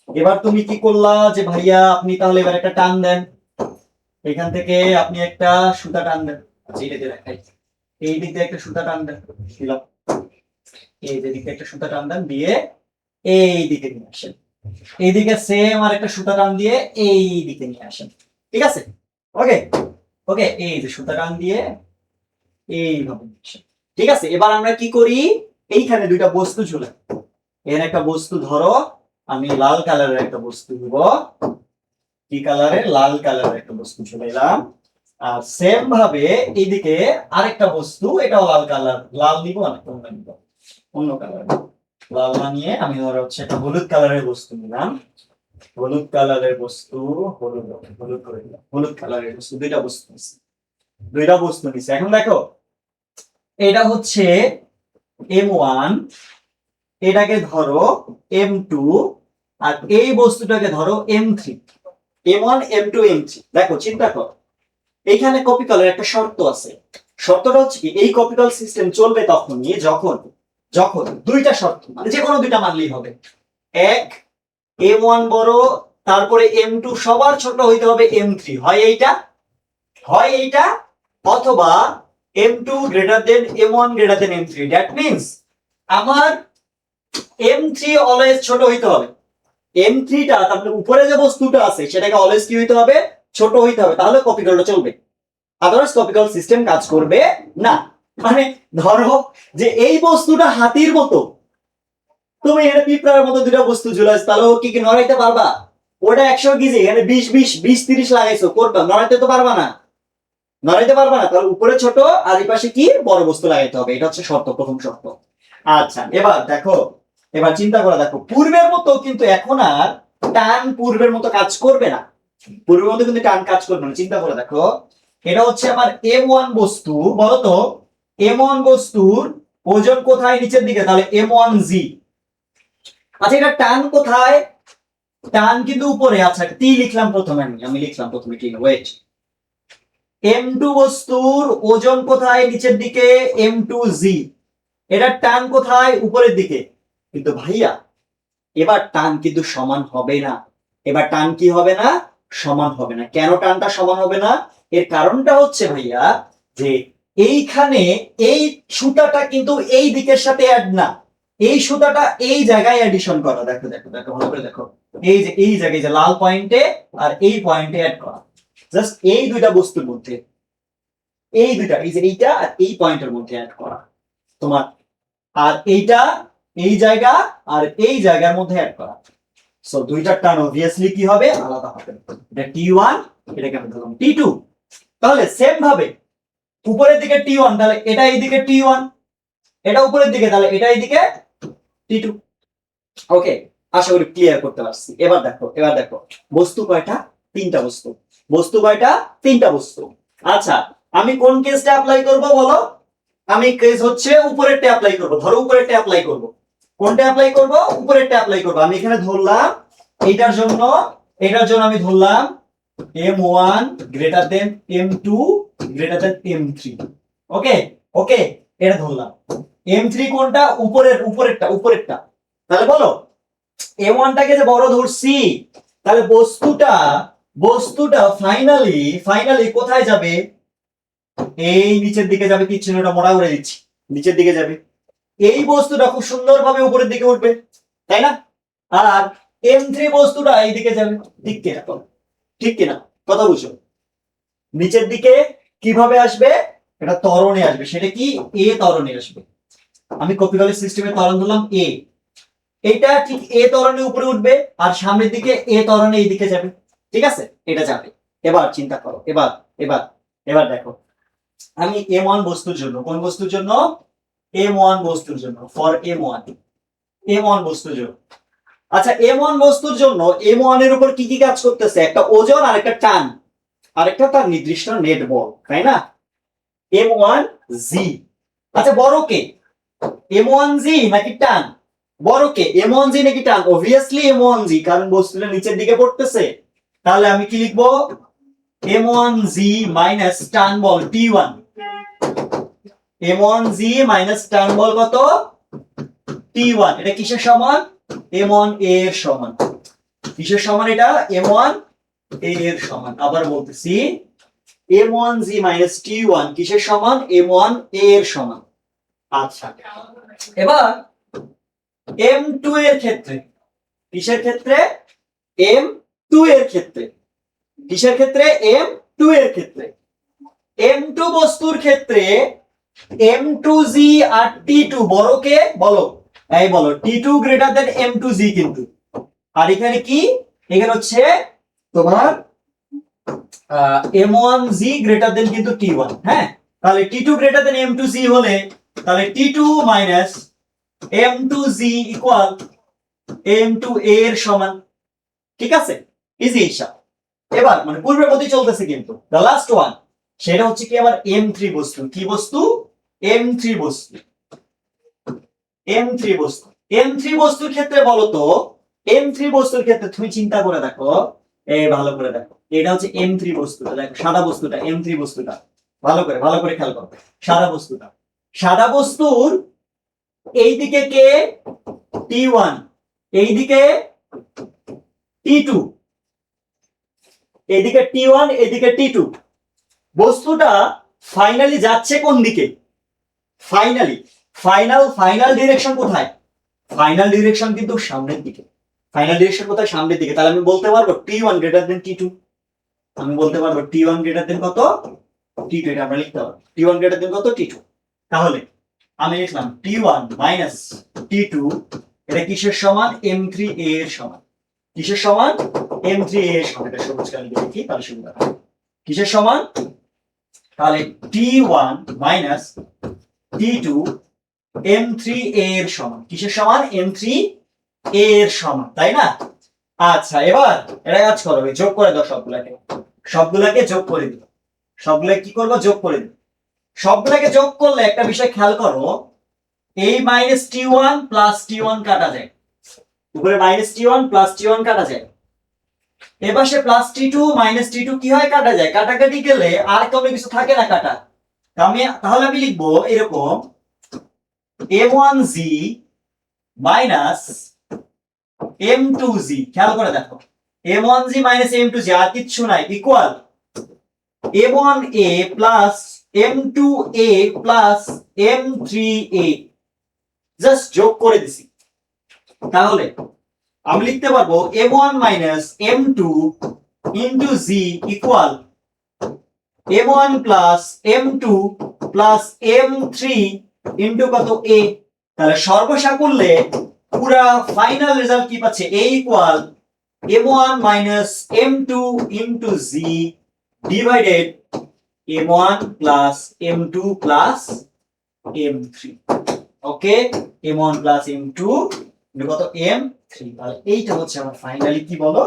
এবার তুমি কি করলা যে ভাইয়া আপনি তাহলে এবার একটা টান দেন, এখান থেকে আপনি একটা সুতা টান দেন, আচ্ছা এটা দিয়ে রাখাই, এই দিক দিয়ে একটা সুতা টান দেন, দিলাম, এই দিকে একটা সুতা টান দেন, দিয়ে এই দিকে নিয়ে আসেন, এইদিকে সেম আর একটা সুতা টান দিয়ে এই দিকে নিয়ে আসেন, ঠিক আছে? ওকে এই যে সুতা টান দিয়ে এইভাবে নিয়ে আসেন, ঠিক আছে? এবার আমরা কি করি, এইখানে দুইটা বস্তু ঝুলে, এখানে একটা বস্তু ধরো, আমি লাল কালারের একটা বস্তু দিব, কি কালারের, লাল কালারের একটা বস্তু ঝুলাইলাম, আর সেম ভাবে এইদিকে আরেকটা বস্তু, এটাও লাল কালার, লাল দিব না অন্য কালার, লাল না নিয়ে আমি ধরো হচ্ছে একটা হলুদ কালারের বস্তু নিলাম, হলুদ কালারের বস্তু, হলুদ করে দিলাম, হলুদ কালারের বস্তু, দুইটা বস্তু নিছে। এখন দেখো এটা হচ্ছে M1, এটাকে ধরো M2, আর এই বস্তুটাকে ধরো M3, M1 M2 M3। দেখো চিন্তা করো, এইখানে কপিকলের একটা শর্ত আছে, শর্তটা হচ্ছে কি, এই কপিকল সিস্টেম চলবে তখনই যখন দুইটা শর্ত, মানে যে কোনো দুইটা মানলেই হবে, এক M1 বড়, তারপরে M2 সবার ছোট হইতে হবে M3, হয় এইটা অথবা M2 greater than M1 greater than M3, that means আমার M3 অলওয়েজ ছোট হইতে হবে, M3 টা তারপরে উপরে যে বস্তুটা আছে সেটাকে অলওয়েজ কি হইতে হবে, ছোট হইতে হবে, তাহলে কপিকলটা চলবে, আদারওয়াইজ কপিকল সিস্টেম কাজ করবে না। মানে ধরো যে এই বস্তুটা হাতির মতো, তুমি এখানে পিঁপড়ার মতো দুটো বস্তু ঝুলাইছো, তাহলে ও কি নড়াইতে পারবা? ওটা 100 কেজি, এখানে 20 20 20 30 লাগাইছো, করবা? নড়াইতে তো পারবা না, নড়াইতে পারবা না। তাহলে উপরে ছোট আর এই পাশে কি বড় বস্তু লাগাইতে হবে, এটা হচ্ছে শর্ত, প্রথম শর্ত। আচ্ছা এবার দেখো, এবার চিন্তা করে দেখো, পূর্বের মতো কিন্তু এখন আর টান পূর্বের মতো কাজ করবে না, পূর্বের মতো কিন্তু টান কাজ করবে না। চিন্তা করে দেখো, এটা হচ্ছে আমার M1 বস্তু, বলতো M1 বস্তুর ওজন কোথায়? নিচের দিকে, তাহলে M1G। আচ্ছা এটা টান কোথায়? টান কিন্তু উপরে। আচ্ছা টি লিখলাম প্রথমে, আমি লিখলাম প্রথমে টি, ওয়েট। M2 বস্তুর ওজন কোথায়? নিচের দিকে, M2G। এটার টান কোথায়? উপরের দিকে। কিন্তু ভাইয়া এবার টান কিন্তু সমান হবে না, এবার টান কি হবে না? সমান হবে না। কেন টানটা সমান হবে না? এর কারণটা হচ্ছে ভাইয়া যে এইখানে এই সুতাটা কিন্তু এই দিকের সাথে অ্যাড না, এই সুতাটা এই জায়গায় অ্যাডিশন করা। দেখো দেখো দেখো ভালো করে দেখো, এই যে এই জায়গায় যে লাল পয়েন্টে আর এই পয়েন্টে অ্যাড করা, জাস্ট এই দুইটা বস্তুর মধ্যে, এই দুইটা, এই যে এইটা আর এই পয়েন্টের মধ্যে অ্যাড করা তোমার, আর এইটা এই জায়গা আর এই জায়গার মধ্যে অ্যাড করা। সো দুইটার টান অবভিয়াসলি কি হবে? আলাদা হবে। এটা T1, এটাকে আমি ধরলাম T2। তাহলে সেম ভাবে উপরের দিকে T1, তাহলে এটা এইদিকে T1, এটা উপরের দিকে, তাহলে এটা এইদিকে T2। ওকে, আশা করি ক্লিয়ার করতে পারছি। এবার দেখো, এবার দেখো বস্তু কয়টা? তিনটা বস্তু। বস্তু কয়টা? তিনটা বস্তু। আচ্ছা আমি কোন কেসটা অ্যাপ্লাই করব বলো? আমি কেস হচ্ছে উপরেরটা অ্যাপ্লাই করব। ধরো উপরেরটা অ্যাপ্লাই করব। কোনটা অ্যাপ্লাই করব? উপরেরটা অ্যাপ্লাই করব। আমি এখানে ধরলাম এটার জন্য, এটার জন্য আমি ধরলাম M1 greater than M2 greater than M3। ওকে, ওকে, এটা ধরলাম। M3 কোনটা? উপরের, উপরেরটা, উপরেরটা। তাহলে বলো M1 টাকে যে বড় ধরছি, তাহলে বস্তুটা, বস্তুটা ফাইনালি, ফাইনালি কোথায় যাবে? এই নিচের দিকে যাবে। কি চিহ্নটা মোটা করে দিচ্ছি, নিচের দিকে যাবে। এই বস্তুটা খুব সুন্দরভাবে উপরের দিকে উঠবে, তাই না? আর M3 বস্তুটা এইদিকে যাবে। ঠিক কিনা? ঠিক কিনা? কথা বুঝো। নিচের দিকে কিভাবে আসবে? এটা ত্বরণে আসবে। সেটা কি? এ ত্বরণে আসবে। আমি কপিকলের সিস্টেমে ত্বরণ ধরলাম এ, এটা ঠিক এ ত্বরণে উপরে উঠবে, আর সামনের দিকে এ ত্বরণে এইদিকে যাবে। ঠিক আছে, এটা যাবে। এবার চিন্তা করো, এবার, এবার, এবার দেখো, আমি M1 বস্তুর জন্য, কোন বস্তুর জন্য? M1 বস্তুর জন্য, ফর M1, M1 বস্তুর জন্য। আচ্ছা M1 বস্তুর জন্য M1 এর উপর কি কি কাজ করতেছে? একটা ওজন আর একটা টান, আরেকটা তার নির্দিষ্ট নেট বল, তাই না? M1G। আচ্ছা বড় কে? M1G নাকি টান? বড় কে? M1G নাকি টান? অবভিয়াসলি M1G, কারণ বস্তুটা নিচের দিকে পড়তেছে। তাহলে আমি কি লিখবো? M1G মাইনাস টান বল T1। M1G মাইনাস টান বল কত? T1। এটা কিসের সমান? M1 এর সমান। কিসের সমান এটা? M1 এর সমান। আবার বলতেছি, M1G মাইনাস T1 কিসের সমান? M1 এর সমান। আচ্ছা এবার M2 এর ক্ষেত্রে, কিসের ক্ষেত্রে? M2 এর ক্ষেত্রে। কিসের ক্ষেত্রে? M2 এর ক্ষেত্রে। M2 বস্তুর ক্ষেত্রে M2G আর T2 বড় কে? বলো, এই বলো, T2 গ্রেটার দেন M2G কিন্তু। আর এখানে কি? এখানে হচ্ছে তোমার M1G গ্রেটার দেন কিন্তু T1। হ্যাঁ, তাহলে T2 গ্রেটার দেন M2G হলে, তাহলে T2 minus M2G equal M2 এর সমান। ঠিক আছে, ইজি হিসাব। এবার মানে পূর্বের মতই চলতেছে, কিন্তু দ্য লাস্ট ওয়ান সেটা হচ্ছে কি আবার M3 বস্তু। কি বস্তু? M3 বস্তু। M3 বস্তু, M3 বস্তুর ক্ষেত্রে বলো তো, M3 বস্তুর ক্ষেত্রে তুমি চিন্তা করে দেখো, এই ভালো করে দেখো, এটা হচ্ছে M3 বস্তুটা। দেখো সাদা বস্তুটা, M3 বস্তুটা, ভালো করে, ভালো করে খেয়াল করো। সাদা বস্তুটা, সাদা বস্তুর এইদিকে কে? T1, এইদিকে T2, এদিকে T1, এদিকে T2। বস্তুটা ফাইনালি যাচ্ছে কোন দিকে? ফাইনালি, ফাইনাল, ফাইনাল ডিরেকশন কোথায়? ফাইনাল ডিরেকশন কিন্তু সামনের দিকে। ফাইনাল ডিরেকশন কোথায়? সামনের দিকে। তাহলে আমি বলতে পারবো T1 গ্রেটার দেন T2। আমি বলতে পারবো T1 গ্রেটার দেন কত? T2। এটা আমরা লিখতে পারবো T1 গ্রেটার দেন কত? T2। তাহলে আমি লিখলাম T1 মাইনাস T2 এটা কিসের সমান M3A এর সমান। কিসের সমান? M3A এর সমান। এটা সবুজ কালি দিয়ে লিখি তাহলে সুবিধা হবে। কিসের সমান? তাহলে T1 মাইনাস T2 M3A এর সমান। কিসের সমান? M3A এর সমান, তাই না? আচ্ছা, এবার এটা কাজ করো, যোগ করে দাও সবগুলাকে। সবগুলাকে যোগ করে দিও। সবগুলাকে কি করবো? যোগ করে দিও। সবগুলাকে যোগ করলে একটা বিষয় খেয়াল করো, এই মাইনাস T1 প্লাস T1 কাটা যায়, উপরে মাইনাস T1 প্লাস T1 কাটা যায়, এবার সে প্লাস T2 মাইনাস T2 কি হয়? কাটা যায়। কাটাকাটি গেলে আর কোনো কিছু থাকে না কাটা। তাহলে আমি লিখবো এরকম M1Z মাইনাস M2Z। খেয়াল করে দেখো, M1Z মাইনাস M2Z আর কিচ্ছু নাই, equal M1A plus M2A plus M3A। Just যোগ করে দিছি। তাহলে আমি লিখতে পারবো M1 minus M2 into Z equal M1 plus M2 plus M3 into কত? A। তাহলে সর্বসাকুল্যে পুরা ফাইনাল রেজাল্ট কি পাচ্ছে? A equal M1 minus M2 into Z divided M1 plus M2 plus M3। Okay, M1 plus M2 কত? M3। তাহলে এইটা হচ্ছে আমার ফাইনালি কি বলো?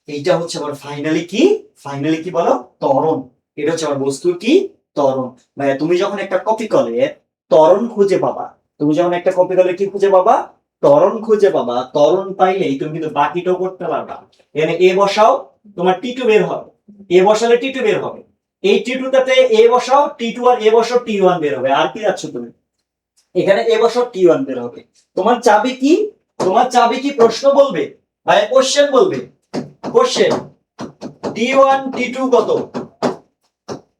এইটা হচ্ছে আমার ফাইনালি কি? ফাইনালি কি বলো? ত্বরণ। এটা হচ্ছে আমার বস্তুর কি? ত্বরণ। ভাই তুমি যখন একটা কপি কলে ত্বরণ খুঁজে পাবা, তুমি যখন একটা কপি কলে কি খুঁজে পাবা? ত্বরণ খুঁজে পাবা। ত্বরণ পাইলেই তুমি কিন্তু বাকিটাও করতে পারবা। এখানে এ বসাও, তোমার T2 বের হবে। এ বসালে T2 বের হবে। এই T2 টাতে এ বসাও, T2 আর এ বসাও, T1 বের হবে। আর কি যাচ্ছ তুমি? এখানে এ বসাও, T1 বের হবে। তোমার চাবি কি? তোমার চাবি কি? প্রশ্ন বলবে ভাই, কোশ্চেন বলবে। কোশ্চেন T1 T2 কত?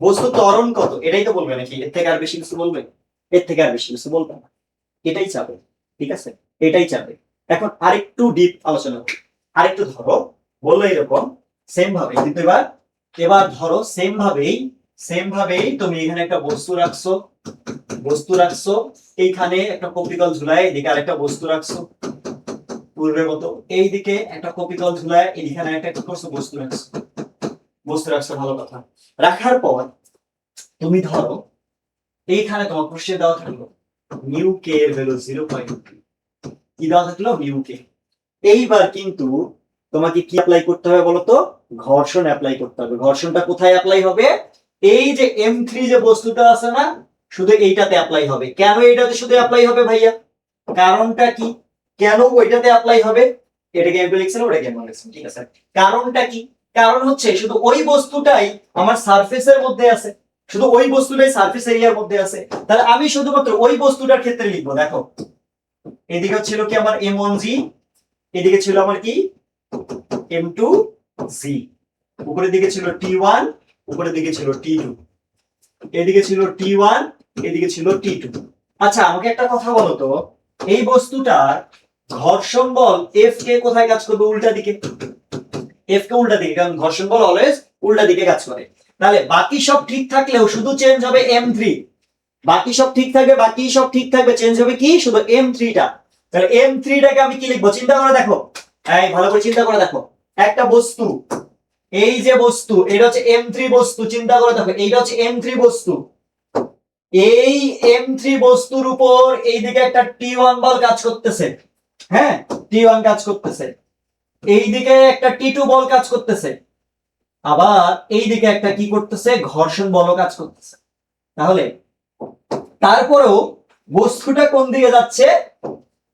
বস্তু ত্বরণ কত? এটাই তো বলবে নাকি? এর থেকে আর বেশি কিছু বলবে? এর থেকে আর বেশি কিছু বলবে না। এটাই চাবে, ঠিক আছে? এটাই চাবে। এখন আরেকটু ডিপ আলোচনা করি। আরেকটু ধরো, বললো এরকম সেম ভাবে, কিন্তু এবার ধরো সেম ভাবেই তুমি এখানে একটা বস্তু রাখছো, এইখানে একটা কপিকল ঝুলায়, এদিকে আরেকটা বস্তু রাখছো পূর্বের মতো, এইদিকে একটা কপিকল ঝুলায়, এইখানে একটা কি করছো? বস্তু রাখছো, ভালো কথা। রাখার পর তুমি ধরো এইখানে তোমার কোশ্চেন দেওয়া থাকলো মিউ কে এর ভ্যালু 0.2, কি দেওয়া থাকলো? মিউ কে। এইবার কিন্তু তোমাকে কি অ্যাপ্লাই করতে হবে বলো তো? ঘর্ষণ অ্যাপ্লাই করতে হবে। ঘর্ষণটা কোথায় অ্যাপ্লাই হবে? এই যে M3 যে বস্তুটা আছে না, শুধু এইটাতে অ্যাপ্লাই হবে। কেন এইটাতে শুধু অ্যাপ্লাই হবে ভাইয়া? কারণটা কি? কেন ওইটাতে অ্যাপ্লাই হবে? এটাকে এমপি লিখছেন, ওটাকে এমপি লিখছেন, ঠিক আছে? কারণটা কি? কারণ হচ্ছে শুধু ওই বস্তুটাই আমার সারফেসের মধ্যে আছে, শুধু ওই বস্তুটাই সারফেস এরিয়ার মধ্যে আছে। তাহলে আমি শুধুমাত্র ওই বস্তুটার ক্ষেত্রে লিখবো। দেখো, এদিকে ছিল কি আমার M1Z, এদিকে ছিল আমার কি? M2Z। উপরের দিকে ছিল T1, উপরের দিকে ছিল T2, এদিকে ছিল T1, এদিকে ছিল T2। আচ্ছা, আমাকে একটা কথা বলো তো, এই বস্তুটার ঘর্ষণ বল F কে কোথায় কাজ করবে? উল্টা দিকে। F কে উল্টা দিকে, কারণ ঘর্ষণ বল অলওয়েজ উল্টা দিকে কাজ করে। তাহলে বাকি সব ঠিক থাকলেও শুধু চেঞ্জ হবে M3। বাকি সব ঠিক থাকবে, চেঞ্জ হবে কি? শুধু M3 টা। তাহলে M3 টাকে আমি কি লিখবো? চিন্তা করে দেখো, এই ভালো করে চিন্তা করে দেখো, একটা বস্তু, এই যে বস্তু, এটা হচ্ছে M3 বস্তু। চিন্তা করে দেখো, এইটা হচ্ছে M3 বস্তু। এই M3 বস্তুর উপর এইদিকে একটা T1 বল কাজ করতেছে, হ্যাঁ, T1 কাজ করতেছে। এইদিকে একটা T2 বল কাজ করতেছে, আবার এইদিকে একটা কি করতেছে? ঘর্ষণ বলও কাজ করতেছে। তাহলে তারপরেও বস্তুটা কোন দিকে যাচ্ছে?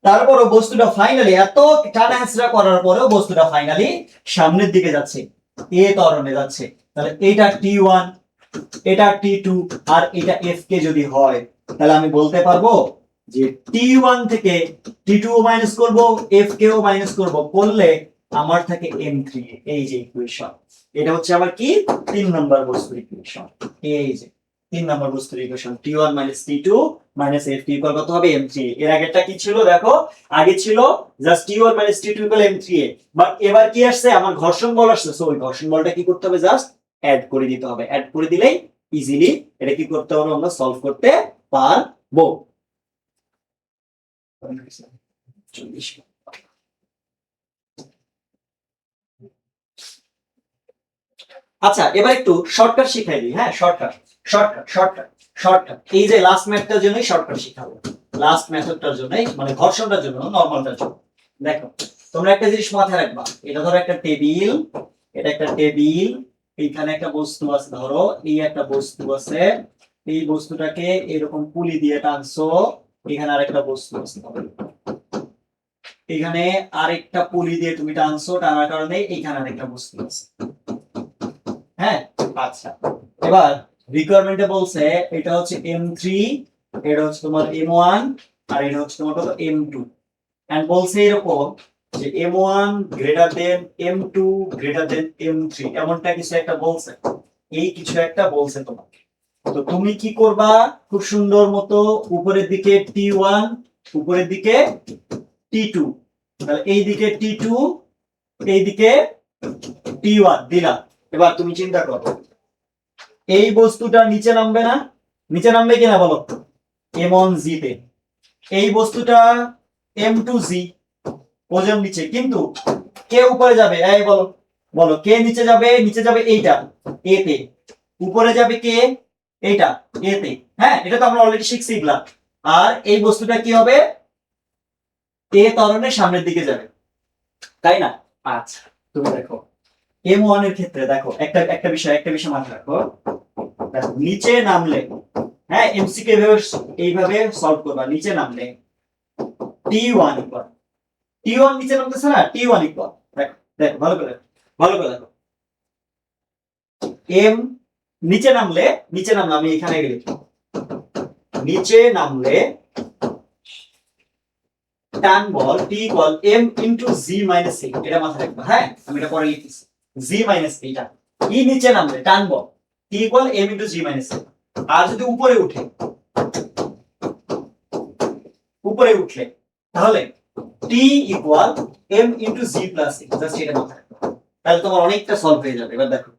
তারপরও বস্তুটা ফাইনালি এত টানা হেঁচড়া করার পরেও বস্তুটা ফাইনালি সামনের দিকে যাচ্ছে, এ ত্বরণে যাচ্ছে। তাহলে এটা T1, এটা T2 আর এটা F কে যদি হয়, তাহলে আমি বলতে পারবো যে T1 থেকে T2 মাইনাস করব, F কেও মাইনাস করব, করলে আমার থাকে M3। এই যে ইকুয়েশন, এটা হচ্ছে আবার কি? 3 নম্বর বস্তুর ইকুয়েশন। এই যে 3 নম্বর বস্তুর equation, T1 minus T2 minus F2 equal কত হবে? M3। এর আগেরটা কি ছিল দেখো, আগে ছিল just T1 minus T2 equal M3A, but এবার কি আসছে? আমার ঘর্ষণ বল আসছে। সো ওই ঘর্ষণ বলটা কি করতে হবে? জাস্ট অ্যাড করে দিতে হবে। অ্যাড করে দিলেই ইজিলি এটা কি করতে হবে? আমরা সলভ করতে পারবো। আচ্ছা, এবার একটু শর্টকাট শিখাই দিই। হ্যাঁ, শর্টকাট শর্টকাট শর্টকাট শর্টকাট এই যে লাস্ট ম্যাথটার জন্যই শর্টকাট শিখাবো। লাস্ট মেথডটার জন্যই, মানে ঘর্ষণটার জন্য, নরমালটার জন্য। দেখো, তোমরা একটা জিনিস মাথায় রাখবা। এটা ধরো একটা টেবিল, এটা একটা টেবিল, এইখানে একটা বস্তু আছে, ধরো এই একটা বস্তু আছে, এই বস্তুটাকে এরকম পুলি দিয়ে টানছো, এখানে আরেকটা বস্তু আছে, এখানে আরেকটা পুলি দিয়ে তুমি টানছো, টানার কারণে এখানে আরেকটা বস্তু আছে। হ্যাঁ, আচ্ছা, এবার রিকোয়ারমেন্টে বলছে এটা হচ্ছে M3, এটা হচ্ছে তোমার M1, আর এটা হচ্ছে তোমার কত M2, এন্ড বলছে এরকম যে M1 greater than M2 greater than M3, এমনটা কিছু একটা বলছে, এই কিছু একটা বলছে তোমাকে। তো তুমি কি করবা, খুব সুন্দর মতো উপরের দিকে T1, উপরের দিকে T2, তাহলে এই দিকে T2, এই দিকে T1 দিলাম। এবার তুমি চিন্তা করো, এই বস্তুটা নিচে নামবে না? নিচে নামবে কিনা বলো? M1G তে। এই বস্তুটা M2G, ওজন নিচে, কিন্তু কে উপরে যাবে? এই বলো, বলো কে নিচে যাবে? নিচে যাবে এইটা A তে, উপরে যাবে কে? এইটা A তে। হ্যাঁ, এটা তো আমরা অলরেডি শিখছি এগুলা। আর এই বস্তুটা কি হবে? A ত্বরণের সামনের দিকে যাবে, তাই না? আচ্ছা, তুমি দেখো M1 এর ক্ষেত্রে দেখো একটা বিষয় মাথায় রাখো। দেখো, নিচে নামলে, হ্যাঁ, এমসিকিউ এইভাবে সলভ করবা। নিচে নামলে T1 ইকুয়াল, T1 নিচে নামতেছে না, T1 ইকুয়াল, দেখো দেখো ভালো করে দেখো। M নিচে নামলে, আমি এখানে গেলে, নিচে নামলে টান বল T equal M into G minus A, এটা মাথায় রাখবা। হ্যাঁ, আমি এটা পরে লিখতেছি, G মাইনাস A টা ই নিচে নামলে টান বল T equal M into G minus A। আর যদি উপরে উঠে, তাহলে T equal M into G plus A, just এটা মাথায় রাখবা। তাহলে তোমার অনেকটা সলভ হয়ে যাবে। এবার দেখো,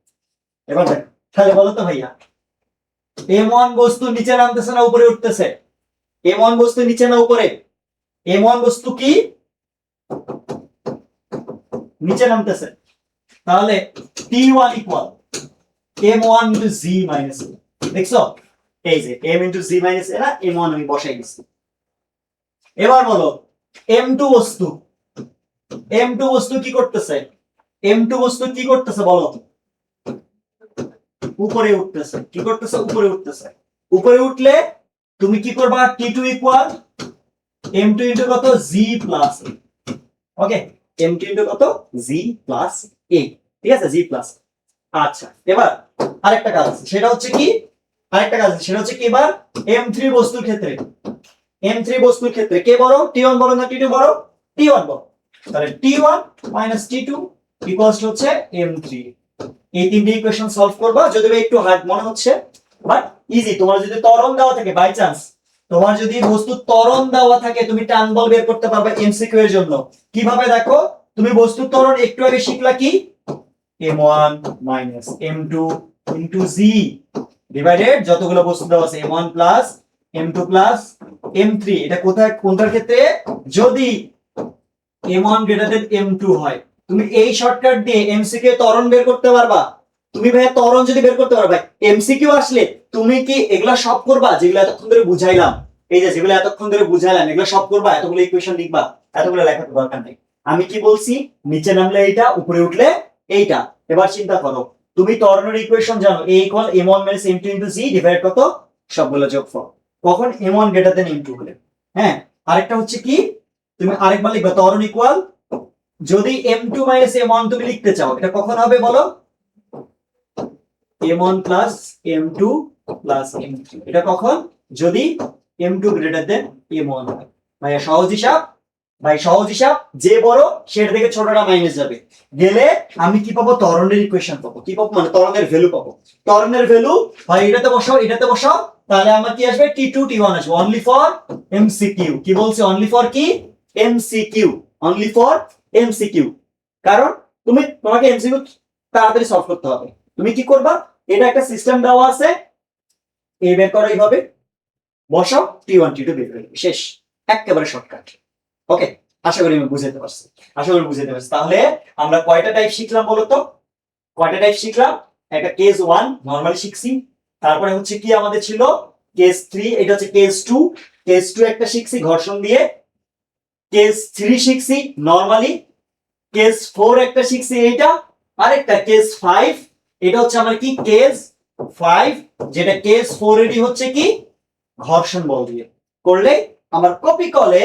তাহলে বলো তো ভাইয়া, M1 বস্তু নিচে নামতেছে না উপরে উঠতেছে? M1 বস্তু নিচে না উপরে? M1 বস্তু কি নিচে নামতেছে, তাহলে T1 equal M1 into G minus A। দেখছো, এই যে M into G minus A না, M1 আমি বসাই দিচ্ছি। এবার বলো M2 বস্তু, কি করতেছে? M2 বস্তু কি করতেছে বলো? উপরে উঠতেছে। কি করতেছে? উপরে উঠতেছে। উপরে উঠলে তুমি কি করবা? T2 ইকুয়াল M2 ইনটু কত? G plus A। Okay, M2 into কত? G plus A। ঠিক আছে, G প্লাস। আচ্ছা, এবার আরেকটা কাজ আছে, সেটা হচ্ছে কি? এবার M3 বস্তুর ক্ষেত্রে, কে বড়? T1 বড় না T2 বড়? T1 বড়। তাহলে T1 মাইনাস T2 ইকুয়ালস হচ্ছে M3। এই তিনটে ইকুয়েশন সলভ করবা, যদিও একটু হার্ড মনে হচ্ছে, বাট ইজি। তোমার যদি ত্বরণ দেওয়া থাকে, বাই চান্স তোমার যদি বস্তু ত্বরণ দেওয়া থাকে, তুমি টান বল বের করতে পারবে এমসিকিউ এর জন্য। কিভাবে দেখো, তুমি বস্তুর ত্বরণ একটু আগে শিখলা কি? M1 minus M2 into G divided যতগুলো বস্তু দেওয়া আছে M1 plus M2 plus M3। এটা কোথায়, কোনটার ক্ষেত্রে? যদি M1 গ্রেটার দেন M2 হয়। তুমি এই শর্টকাট দিয়ে এমসিকিউ ত্বরণ বের করতে পারবা। তুমি ভাই ত্বরণ যদি বের করতে পারবা, এমসিকিউ আসলে তুমি কি এগুলা সব করবা যেগুলো এতক্ষণ ধরে বুঝাইলাম? এই যে যেগুলো এতক্ষণ ধরে বুঝাইলাম, এগুলো সব করবা? এতগুলো ইকুয়েশন লিখবা? এতগুলো লেখার দরকার নেই। আমি কি বলছি? নিচে নামলে এইটা, উপরে উঠলে এইটা। এবার চিন্তা করো, তুমি ত্বরণের ইকুয়েশন জানো, A equal M1 minus M2 into G divide কত? সবগুলো যোগফল। কখন? M1 গ্রেটার দেন M2 হলে। হ্যাঁ, আরেকটা হচ্ছে কি, তুমি আরেকবার লিখবা ত্বরণ ইকুয়াল, যদি M2 মাইনাস M1 তুমি লিখতে চাও, এটা কখন হবে বলো? M1 plus M2 plus M3। এটা কখন? যদি M2 গ্রেটার দেন M1 হয়। ভাইয়া সহজ হিসাব, যে বড় সেটা থেকে ছোটটা মাইনাস যাবে, গেলে আমি কি পাবো? ত্বরণের ইকুয়েশন পাবো। কি পাবো মানে? ত্বরণের ভ্যালু পাবো। ত্বরণের ভ্যালু ভাই এটাতে বসাও, তাহলে আমার কি আসবে? T2 T1 আসবে, অনলি ফর এমসিকিউ। কি বলছি? অনলি ফর কি? এমসিকিউ। Only for MCQ. কারণ তোমাকে এমসিকিউ তাড়াতাড়ি সলভ করতে হবে। তুমি কি করবা? এটা একটা সিস্টেম দেওয়া আছে, এই বের করো এইভাবে, বসাও, T1 T2 বের হয়ে যাবে, শেষ, একেবারে শর্টকাট। ওকে, আশা করি আমি বুঝাতে পারছি, তাহলে আমরা কয়টা টাইপ শিখলাম বলতো? কয়টা টাইপ শিখলাম? একটা কেস 1 নরমালি শিখছি, তারপরে হচ্ছে কি আমাদের ছিল কেস 3, এটা হচ্ছে কেস 2 একটা শিখছি ঘর্ষণ দিয়ে, কেস 3 শিখছি নরমালি, কেস 4 একটা শিখছি এইটা, আরেকটা কেস 5, এটা হচ্ছে আমার কি কেস 5, যেটা কেস 4 এরই হচ্ছে কি ঘর্ষণ বল দিয়ে করলে আমার কপি কলে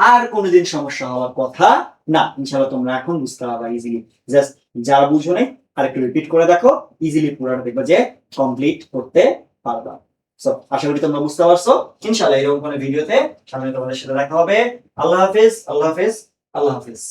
আর কোনোদিন সমস্যা হওয়ার কথা না। ইনশাআল্লাহ তোমরা এখন বুঝতে পারবা ইজিলি। জাস্ট যারা বুঝো নাই আরেকটু রিপিট করে দেখো, ইজিলি পুরোটা দেখবা যে কমপ্লিট করতে পারবা। সো আশা করি তোমরা বুঝতে পারছো। ইনশাআল্লাহ এরকম কোনো ভিডিওতে সামনে তোমাদের সাথে দেখা হবে। আল্লাহ হাফেজ, আল্লাহ হাফেজ, আল্লাহ হাফেজ।